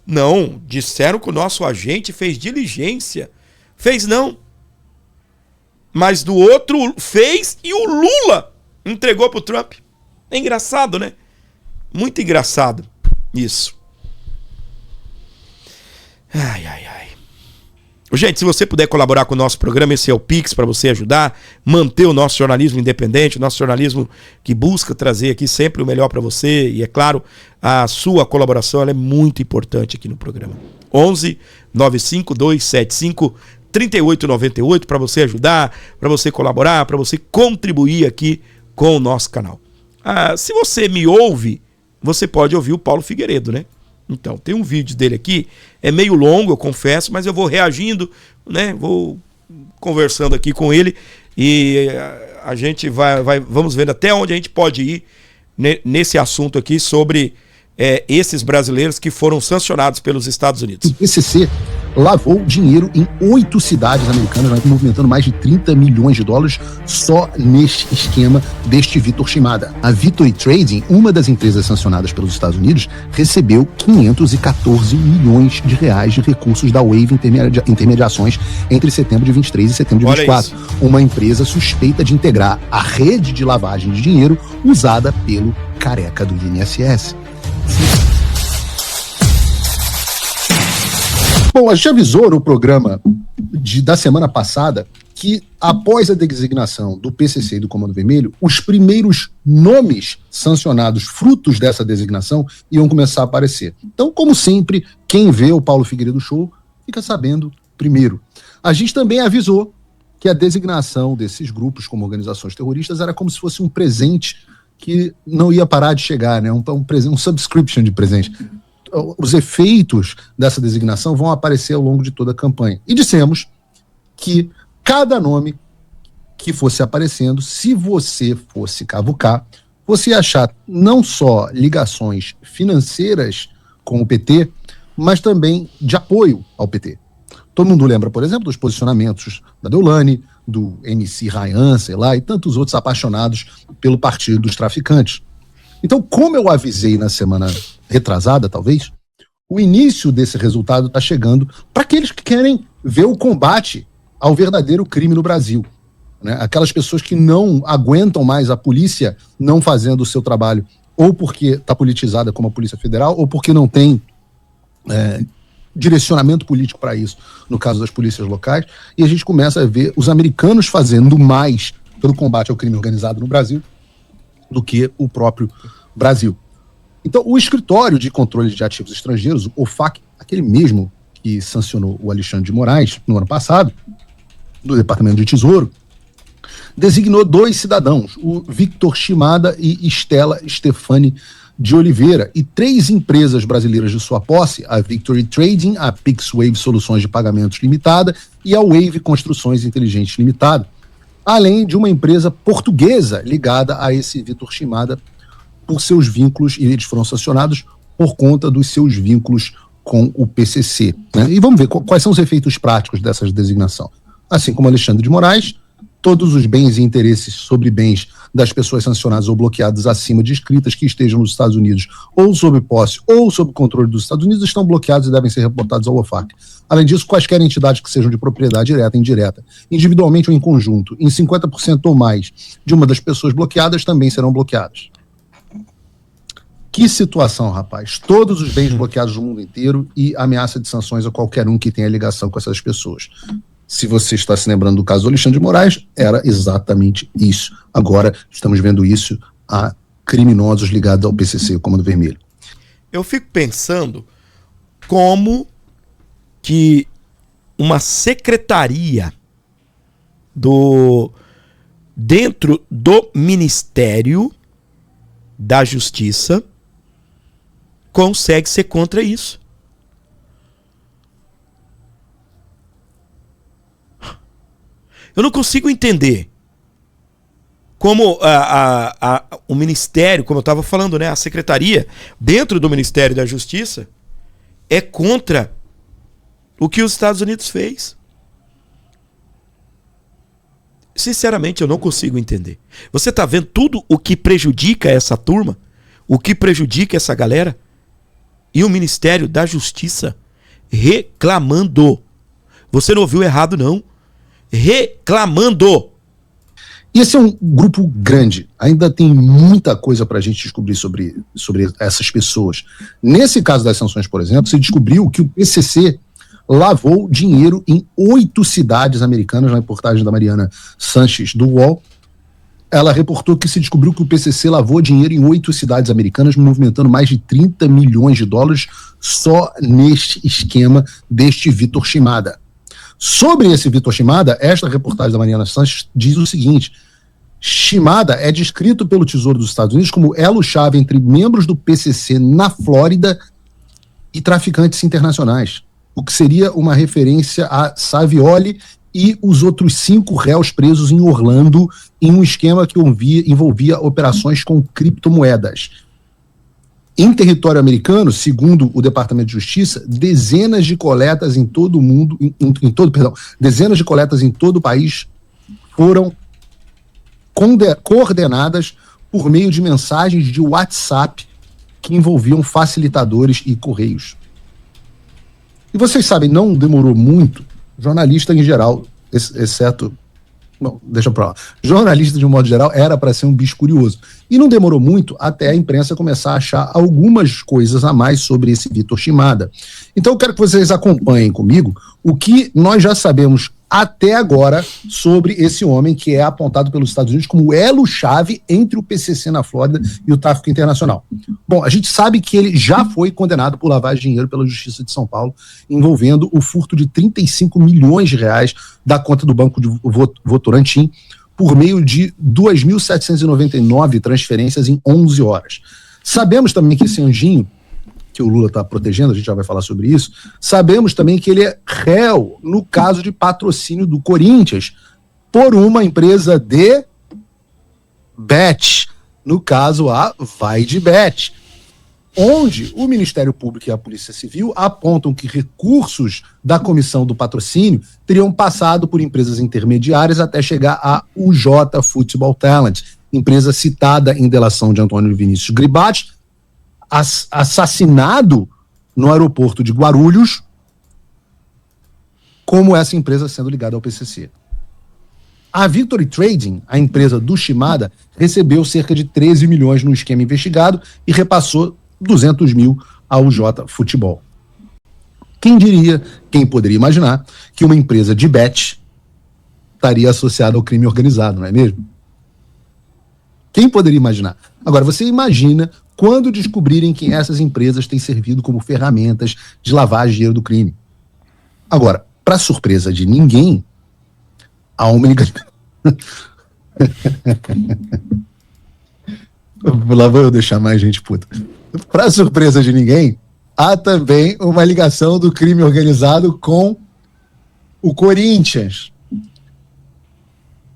Não, disseram que o nosso agente fez diligência. Fez não. Mas do outro fez e o Lula entregou pro Trump. É engraçado, né? Muito engraçado isso. Ai, ai, ai. Gente, se você puder colaborar com o nosso programa, esse é o Pix para você ajudar, manter o nosso jornalismo independente, o nosso jornalismo que busca trazer aqui sempre o melhor para você, e é claro, a sua colaboração ela é muito importante aqui no programa. 11 95275 3898 para você ajudar, para você colaborar, para você contribuir aqui com o nosso canal. Se você me ouve, você pode ouvir o Paulo Figueiredo, né? Então, tem um vídeo dele aqui, é meio longo, eu confesso, mas eu vou reagindo, né? Vou conversando aqui com ele e a gente vamos vendo até onde a gente pode ir nesse assunto aqui sobre esses brasileiros que foram sancionados pelos Estados Unidos. O PCC lavou dinheiro em 8 cidades americanas, movimentando mais de 30 milhões de dólares só neste esquema deste Vitor Shimada. A Victory Trading, uma das empresas sancionadas pelos Estados Unidos, recebeu 514 milhões de reais de recursos da Wave Intermediações entre setembro de 23 e setembro de 24. Uma empresa suspeita de integrar a rede de lavagem de dinheiro usada pelo careca do INSS. Bom, a gente avisou no programa da semana passada que, após a designação do PCC e do Comando Vermelho, os primeiros nomes sancionados frutos dessa designação iam começar a aparecer. Então, como sempre, quem vê o Paulo Figueiredo Show fica sabendo primeiro. A gente também avisou que a designação desses grupos como organizações terroristas era como se fosse um presente que não ia parar de chegar, né? Um subscription de presente. Os efeitos dessa designação vão aparecer ao longo de toda a campanha. E dissemos que cada nome que fosse aparecendo, se você fosse cavucar, você ia achar não só ligações financeiras com o PT, mas também de apoio ao PT. Todo mundo lembra, por exemplo, dos posicionamentos da Deolane, do MC Ryan, sei lá, e tantos outros apaixonados pelo Partido dos Traficantes. Então, como eu avisei na semana retrasada, talvez, o início desse resultado está chegando para aqueles que querem ver o combate ao verdadeiro crime no Brasil, né? Aquelas pessoas que não aguentam mais a polícia não fazendo o seu trabalho, ou porque está politizada como a Polícia Federal, ou porque não tem direcionamento político para isso, no caso das polícias locais, e a gente começa a ver os americanos fazendo mais pelo combate ao crime organizado no Brasil do que o próprio Brasil. Então, o Escritório de Controle de Ativos Estrangeiros, o OFAC, aquele mesmo que sancionou o Alexandre de Moraes no ano passado, do Departamento de Tesouro, designou 2 cidadãos, o Victor Shimada e Estela Stefani de Oliveira, e 3 empresas brasileiras de sua posse, a Victory Trading, a PixWave Soluções de Pagamentos Limitada e a Wave Construções Inteligentes Limitada, além de uma empresa portuguesa ligada a esse Victor Shimada por seus vínculos, e eles foram sancionados por conta dos seus vínculos com o PCC, né? E vamos ver quais são os efeitos práticos dessa designação. Assim como Alexandre de Moraes, todos os bens e interesses sobre bens das pessoas sancionadas ou bloqueadas acima descritas que estejam nos Estados Unidos ou sob posse ou sob controle dos Estados Unidos estão bloqueados e devem ser reportados ao OFAC. Além disso, quaisquer entidades que sejam de propriedade direta e indireta, individualmente ou em conjunto, em 50% ou mais de uma das pessoas bloqueadas também serão bloqueadas. Que situação, rapaz. Todos os bens bloqueados no mundo inteiro e ameaça de sanções a qualquer um que tenha ligação com essas pessoas. Se você está se lembrando do caso do Alexandre de Moraes, era exatamente isso. Agora estamos vendo isso a criminosos ligados ao PCC, o Comando Vermelho. Eu fico pensando como que uma secretaria dentro do Ministério da Justiça consegue ser contra isso. Eu não consigo entender como o Ministério, como eu estava falando, né, a secretaria dentro do Ministério da Justiça é contra o que os Estados Unidos fez. Sinceramente, eu não consigo entender. Você está vendo tudo o que prejudica essa turma? O que prejudica essa galera? E o Ministério da Justiça reclamando. Você não ouviu errado, não. Reclamando. E esse é um grupo grande. Ainda tem muita coisa para a gente descobrir sobre essas pessoas. Nesse caso das sanções, por exemplo, se descobriu que o PCC lavou dinheiro em 8 cidades americanas. Na reportagem da Mariana Sanches, do UOL, ela reportou que se descobriu que o PCC lavou dinheiro em 8 cidades americanas, movimentando mais de 30 milhões de dólares só neste esquema deste Vitor Shimada. Sobre esse Vitor Shimada, esta reportagem da Mariana Sanches diz o seguinte: Shimada é descrito pelo Tesouro dos Estados Unidos como elo-chave entre membros do PCC na Flórida e traficantes internacionais, o que seria uma referência a Savioli e os outros 5 réus presos em Orlando em um esquema que envolvia operações com criptomoedas. Em território americano, segundo o Departamento de Justiça, dezenas de coletas em todo o mundo, dezenas de coletas em todo o país foram coordenadas por meio de mensagens de WhatsApp que envolviam facilitadores e correios. E vocês sabem, não demorou muito, jornalista em geral, exceto... Bom, deixa pra lá. Jornalista, de um modo geral, era para ser um bicho curioso. E não demorou muito até a imprensa começar a achar algumas coisas a mais sobre esse Vitor Shimada. Então eu quero que vocês acompanhem comigo o que nós já sabemos até agora sobre esse homem que é apontado pelos Estados Unidos como elo-chave entre o PCC na Flórida e o tráfico internacional. Bom, a gente sabe que ele já foi condenado por lavagem de dinheiro pela Justiça de São Paulo, envolvendo o furto de 35 milhões de reais da conta do Banco de Votorantim por meio de 2.799 transferências em 11 horas. Sabemos também que esse anjinho que o Lula está protegendo, a gente já vai falar sobre isso, sabemos também que ele é réu no caso de patrocínio do Corinthians por uma empresa de bet, no caso a Vai de Bet, onde o Ministério Público e a Polícia Civil apontam que recursos da comissão do patrocínio teriam passado por empresas intermediárias até chegar a UJ Football Talent, empresa citada em delação de Antônio Vinícius Gribatti, assassinado no aeroporto de Guarulhos, como essa empresa sendo ligada ao PCC. A Victory Trading, a empresa do Shimada, recebeu cerca de 13 milhões no esquema investigado e repassou 200 mil ao J Futebol. Quem diria, quem poderia imaginar que uma empresa de bet estaria associada ao crime organizado, não é mesmo? Quem poderia imaginar? Agora, você imagina quando descobrirem que essas empresas têm servido como ferramentas de lavagem de dinheiro do crime. Agora, para surpresa de ninguém, há uma ligação. Lá vou eu deixar mais gente puta. Para surpresa de ninguém, há também uma ligação do crime organizado com o Corinthians,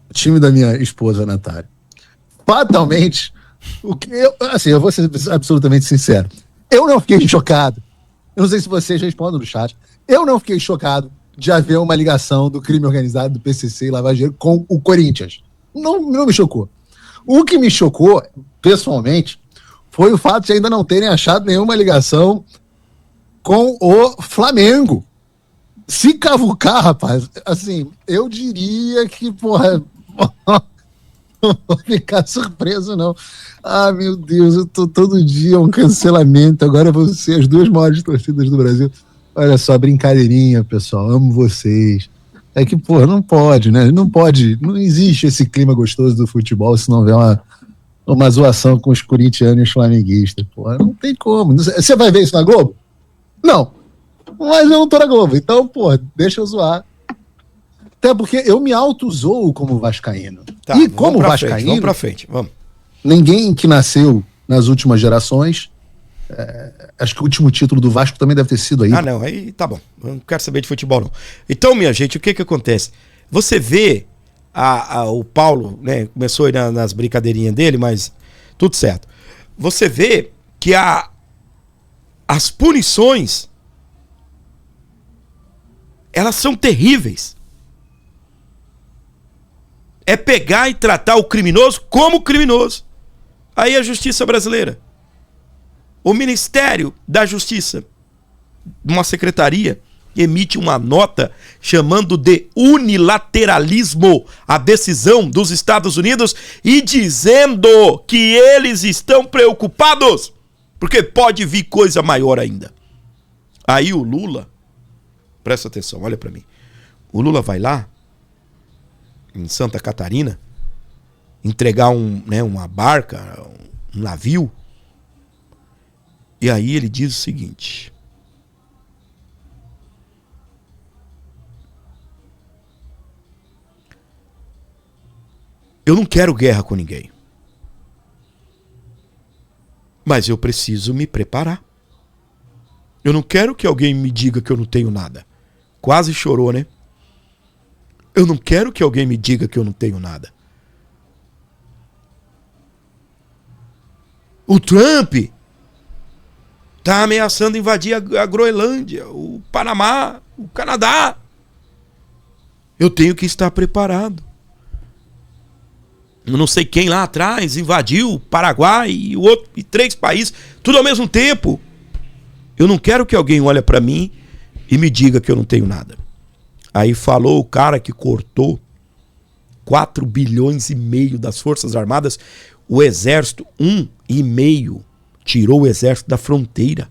o time da minha esposa Natália. Fatalmente, eu vou ser absolutamente sincero, eu não fiquei chocado, eu não sei se vocês respondem no chat, eu não fiquei chocado de haver uma ligação do crime organizado do PCC e lavagem de dinheiro com o Corinthians. Não me chocou. O que me chocou, pessoalmente, foi o fato de ainda não terem achado nenhuma ligação com o Flamengo. Se cavucar, rapaz, assim, eu diria que, porra, não vou ficar surpreso, não. Ah, meu Deus, eu tô todo dia um cancelamento, agora vão ser as 2 maiores torcidas do Brasil. Olha só, brincadeirinha, pessoal, amo vocês. É que, pô, não pode, né? Não pode, não existe esse clima gostoso do futebol se não houver uma zoação com os corintianos e os flamenguistas. Pô, não tem como. Você vai ver isso na Globo? Não. Mas eu não tô na Globo, então, pô, deixa eu zoar. Até porque eu me auto-zoo como vascaíno. Tá, e como vascaíno, vamos pra frente, vamos. Ninguém que nasceu nas últimas gerações, acho que o último título do Vasco também deve ter sido aí. Ah, não, aí tá bom. Eu não quero saber de futebol, não. Então, minha gente, o que acontece? Você vê o Paulo, né, começou aí nas brincadeirinhas dele, mas tudo certo. Você vê que as punições, elas são terríveis. É pegar e tratar o criminoso como criminoso. Aí a justiça brasileira, o Ministério da Justiça, uma secretaria, emite uma nota chamando de unilateralismo a decisão dos Estados Unidos e dizendo que eles estão preocupados, porque pode vir coisa maior ainda. Aí o Lula, presta atenção, olha pra mim, o Lula vai lá em Santa Catarina entregar uma barca, um navio, e aí ele diz o seguinte: eu não quero guerra com ninguém, mas eu preciso me preparar. Eu não quero que alguém me diga que eu não tenho nada. Quase chorou, né? Eu não quero que alguém me diga que eu não tenho nada. O Trump tá ameaçando invadir a Groenlândia, o Panamá, o Canadá. Eu tenho que estar preparado. Eu não sei quem lá atrás invadiu o Paraguai e 3 países, tudo ao mesmo tempo. Eu não quero que alguém olhe para mim e me diga que eu não tenho nada. Aí falou o cara que cortou 4,5 bilhões das Forças Armadas, o Exército, 1,5 tirou o Exército da fronteira,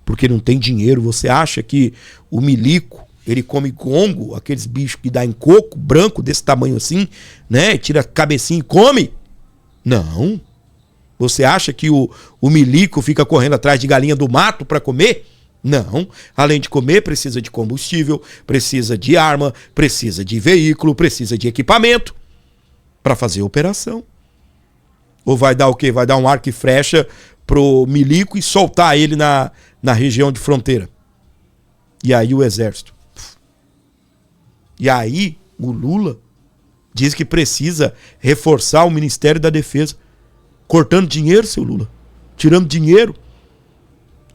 porque não tem dinheiro. Você acha que o milico, ele come gongo, aqueles bichos que dá em coco, branco, desse tamanho assim, né? Tira a cabecinha e come? Não. Você acha que o milico fica correndo atrás de galinha do mato para comer? Não. Além de comer, precisa de combustível, precisa de arma, precisa de veículo, precisa de equipamento para fazer a operação. Ou vai dar o quê? Vai dar um arco e flecha pro milico e soltar ele na região de fronteira. E aí o exército. E aí o Lula diz que precisa reforçar o Ministério da Defesa. Cortando dinheiro, seu Lula. Tirando dinheiro.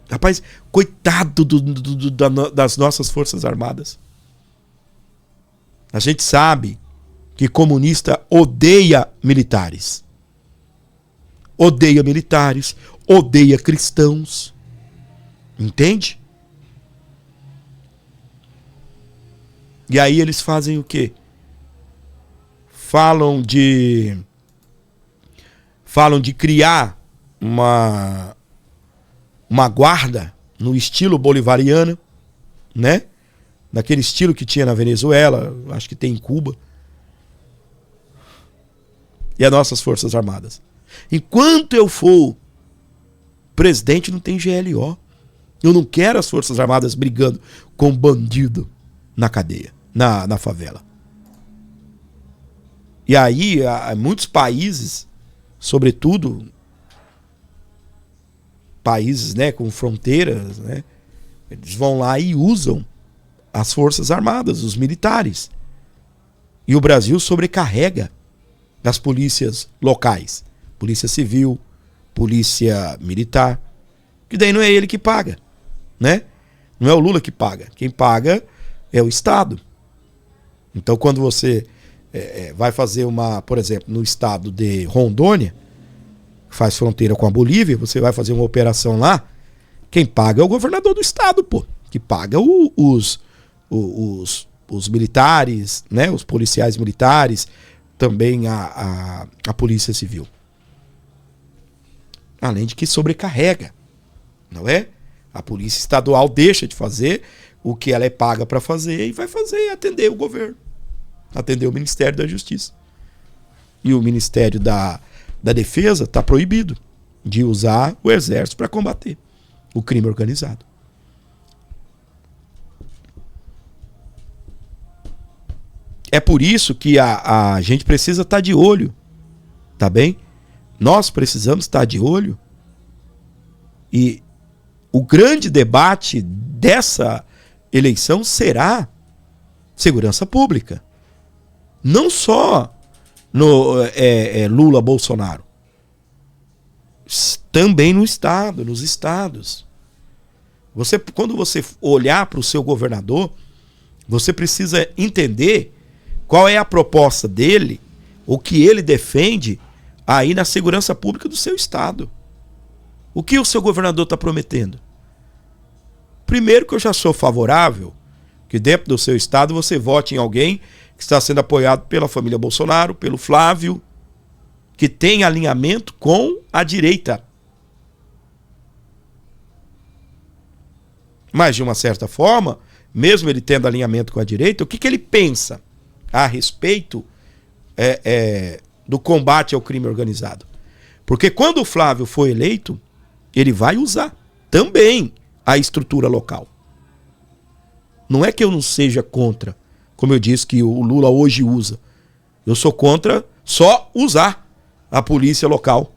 Rapaz, coitado das nossas Forças Armadas. A gente sabe que comunista odeia militares. Odeia militares, odeia cristãos. Entende? E aí eles fazem o quê? Falam de criar uma guarda no estilo bolivariano, né? Daquele estilo que tinha na Venezuela, acho que tem em Cuba. E as nossas Forças Armadas. Enquanto eu for presidente, não tem GLO. Eu não quero as Forças Armadas brigando com bandido na cadeia, na favela. E aí, muitos países, sobretudo países, né, com fronteiras, né, eles vão lá e usam as Forças Armadas, os militares. E o Brasil sobrecarrega das polícias locais. Polícia Civil, Polícia Militar. Que daí não é ele que paga, né? Não é o Lula que paga. Quem paga é o Estado. Então, quando você vai fazer por exemplo, no estado de Rondônia, faz fronteira com a Bolívia, você vai fazer uma operação lá, quem paga é o governador do estado, pô. Que paga os militares, né? Os policiais militares, também a Polícia Civil. Além de que sobrecarrega, não é? A Polícia Estadual deixa de fazer o que ela é paga para fazer e vai fazer atender o governo, atender o Ministério da Justiça. E o Ministério da Defesa está proibido de usar o Exército para combater o crime organizado. É por isso que a gente precisa estar de olho, tá bem? Nós precisamos estar de olho. E o grande debate dessa eleição será segurança pública. Não só no Lula-Bolsonaro. Também no Estado, nos estados. Quando você olhar para o seu governador, você precisa entender qual é a proposta dele, o que ele defende aí na segurança pública do seu estado. O que o seu governador está prometendo? Primeiro, que eu já sou favorável que dentro do seu estado você vote em alguém que está sendo apoiado pela família Bolsonaro, pelo Flávio, que tem alinhamento com a direita. Mas, de uma certa forma, mesmo ele tendo alinhamento com a direita, o que ele pensa a respeito do combate ao crime organizado? Porque quando o Flávio for eleito, ele vai usar também a estrutura local. Não é que eu não seja contra, como eu disse que o Lula hoje usa. Eu sou contra só usar a polícia local.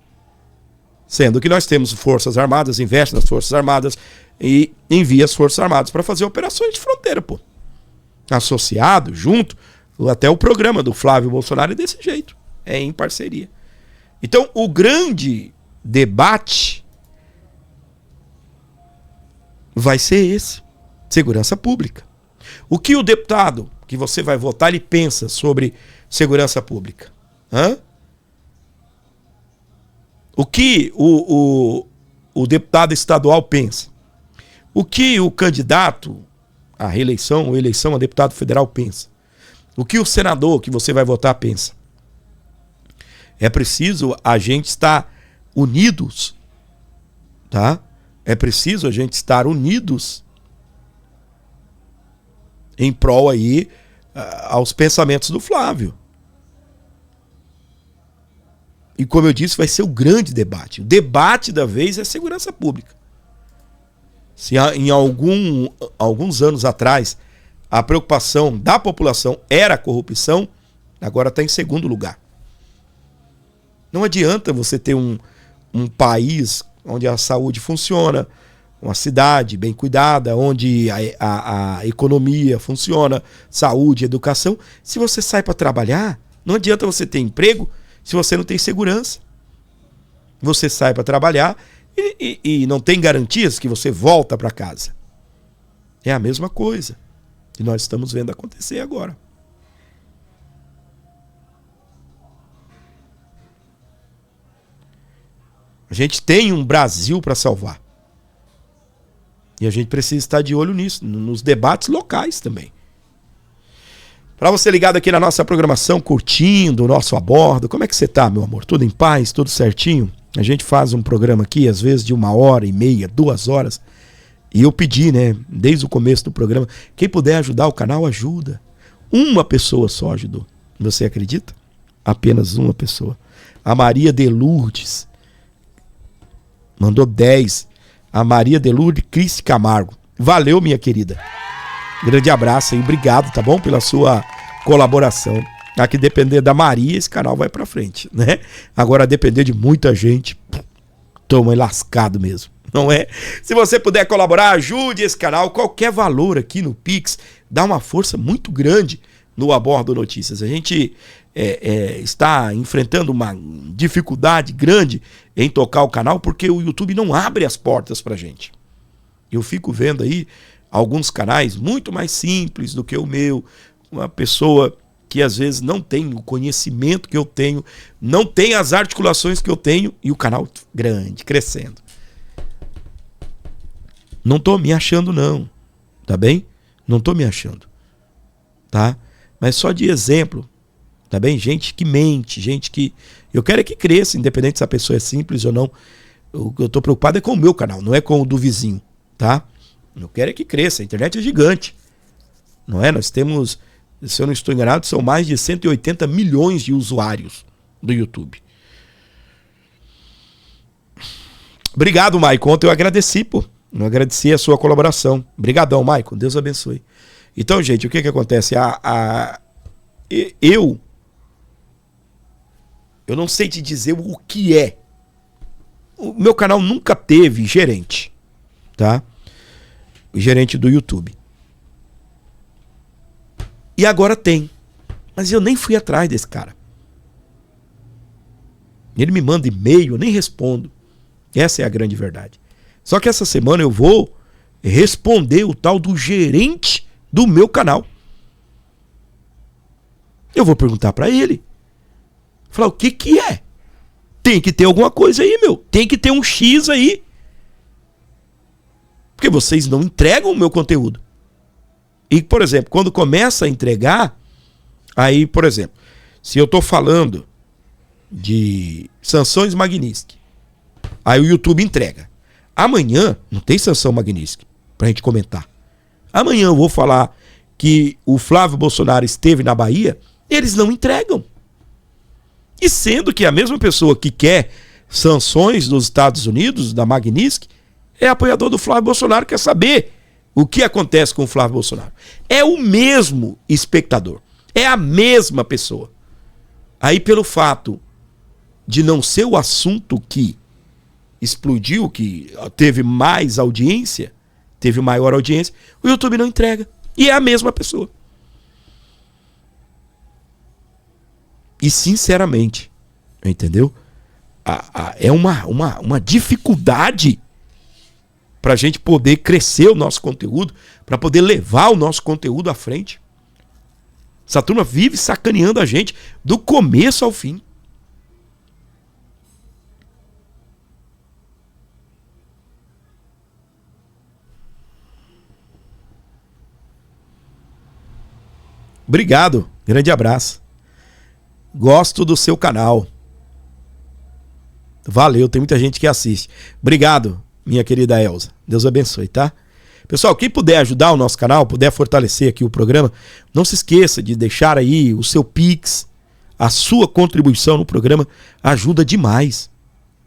Sendo que nós temos Forças Armadas, investe nas Forças Armadas e envia as Forças Armadas para fazer operações de fronteira, pô. Associado, junto, até o programa do Flávio Bolsonaro é desse jeito. É em parceria. Então, o grande debate vai ser esse. Segurança pública. O que o deputado que você vai votar, ele pensa sobre segurança pública? Hã? O que o deputado estadual pensa? O que o candidato à reeleição ou eleição a deputado federal pensa? O que o senador que você vai votar pensa? É preciso a gente estar unidos, tá? É preciso a gente estar unidos em prol aí aos pensamentos do Flávio. E como eu disse, vai ser o grande debate. O debate da vez é segurança pública. Se em alguns anos atrás a preocupação da população era a corrupção, agora está em segundo lugar. Não adianta você ter um país onde a saúde funciona, uma cidade bem cuidada, onde a economia funciona, saúde, educação. Se você sai para trabalhar, não adianta você ter emprego se você não tem segurança. Você sai para trabalhar e não tem garantias que você volta para casa. É a mesma coisa que nós estamos vendo acontecer agora. A gente tem um Brasil para salvar. E a gente precisa estar de olho nisso, nos debates locais também. Para você ligado aqui na nossa programação, curtindo o nosso A Bordo, como é que você tá, meu amor? Tudo em paz? Tudo certinho? A gente faz um programa aqui, às vezes de 1h30, 2 horas. E eu pedi, né, desde o começo do programa, quem puder ajudar o canal, ajuda. Uma pessoa só ajudou. Você acredita? Apenas uma pessoa. A Maria de Lourdes mandou 10. A Maria de Lourdes Cristi Camargo. Valeu, minha querida. Grande abraço aí, obrigado, tá bom? Pela sua colaboração. Aqui depender da Maria, esse canal vai pra frente, né? Agora depender de muita gente, toma lascado mesmo, não é? Se você puder colaborar, ajude esse canal, qualquer valor aqui no Pix, dá uma força muito grande no A Bordo Notícias. A gente está enfrentando uma dificuldade grande em tocar o canal, porque o YouTube não abre as portas pra gente. Eu fico vendo aí alguns canais muito mais simples do que o meu, uma pessoa que às vezes não tem o conhecimento que eu tenho, não tem as articulações que eu tenho, e o canal grande, crescendo. Não tô me achando não, tá bem? Não tô me achando, tá? Mas só de exemplo, tá bem? Gente que mente, gente que... Eu quero é que cresça, independente se a pessoa é simples ou não. O que eu tô preocupado é com o meu canal, não é com o do vizinho, tá? Eu quero é que cresça, a internet é gigante, não é? Nós temos, se eu não estou enganado, são mais de 180 milhões de usuários do YouTube. Obrigado, Maicon. Ontem eu agradeci, pô. Eu agradeci a sua colaboração. Obrigadão, Maicon. Deus abençoe. Então, gente, o que acontece? Eu não sei te dizer o que é. O meu canal nunca teve gerente, tá? O gerente do YouTube. E agora tem. Mas eu nem fui atrás desse cara. Ele me manda e-mail, eu nem respondo. Essa é a grande verdade. Só que essa semana eu vou responder o tal do gerente do meu canal. Eu vou perguntar pra ele. Falar, o que que é? Tem que ter alguma coisa aí, meu. Tem que ter um X aí. Porque vocês não entregam o meu conteúdo. E, por exemplo, quando começa a entregar, aí, por exemplo, se eu tô falando de sanções Magnitsky, aí o YouTube entrega. Amanhã não tem sanção Magnitsky pra gente comentar. Amanhã eu vou falar que o Flávio Bolsonaro esteve na Bahia, eles não entregam. E sendo que a mesma pessoa que quer sanções dos Estados Unidos, da Magnitsky, é apoiador do Flávio Bolsonaro, quer saber o que acontece com o Flávio Bolsonaro. É o mesmo espectador, é a mesma pessoa. Aí pelo fato de não ser o assunto que explodiu, que teve mais audiência, teve maior audiência, o YouTube não entrega. E é a mesma pessoa. E sinceramente, entendeu? É uma dificuldade para a gente poder crescer o nosso conteúdo, para poder levar o nosso conteúdo à frente. Essa turma vive sacaneando a gente do começo ao fim. Obrigado, grande abraço. Gosto do seu canal. Valeu, tem muita gente que assiste. Obrigado, minha querida Elza. Deus abençoe, tá? Pessoal, quem puder ajudar o nosso canal, puder fortalecer aqui o programa, não se esqueça de deixar aí o seu Pix, a sua contribuição no programa ajuda demais,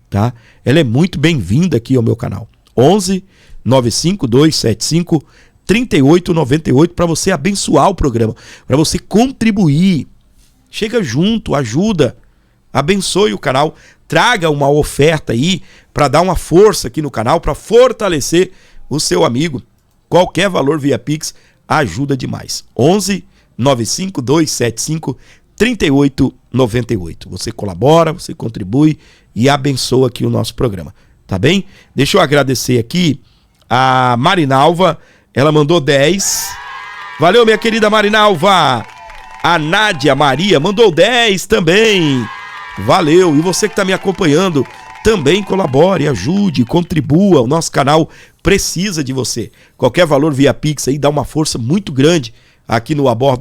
tá? Ela é muito bem-vinda aqui ao meu canal. 11 95275 3898 para você abençoar o programa, para você contribuir. Chega junto, ajuda, abençoe o canal, traga uma oferta aí para dar uma força aqui no canal, para fortalecer o seu amigo. Qualquer valor via Pix ajuda demais. 11 95275 3898. Você colabora, você contribui e abençoa aqui o nosso programa, tá bem? Deixa eu agradecer aqui a Marinalva, ela mandou 10. Valeu, minha querida Marinalva. A Nádia Maria mandou 10 também. Valeu. E você que está me acompanhando, também colabore, ajude, contribua. O nosso canal precisa de você. Qualquer valor via Pix aí dá uma força muito grande aqui no Abordo.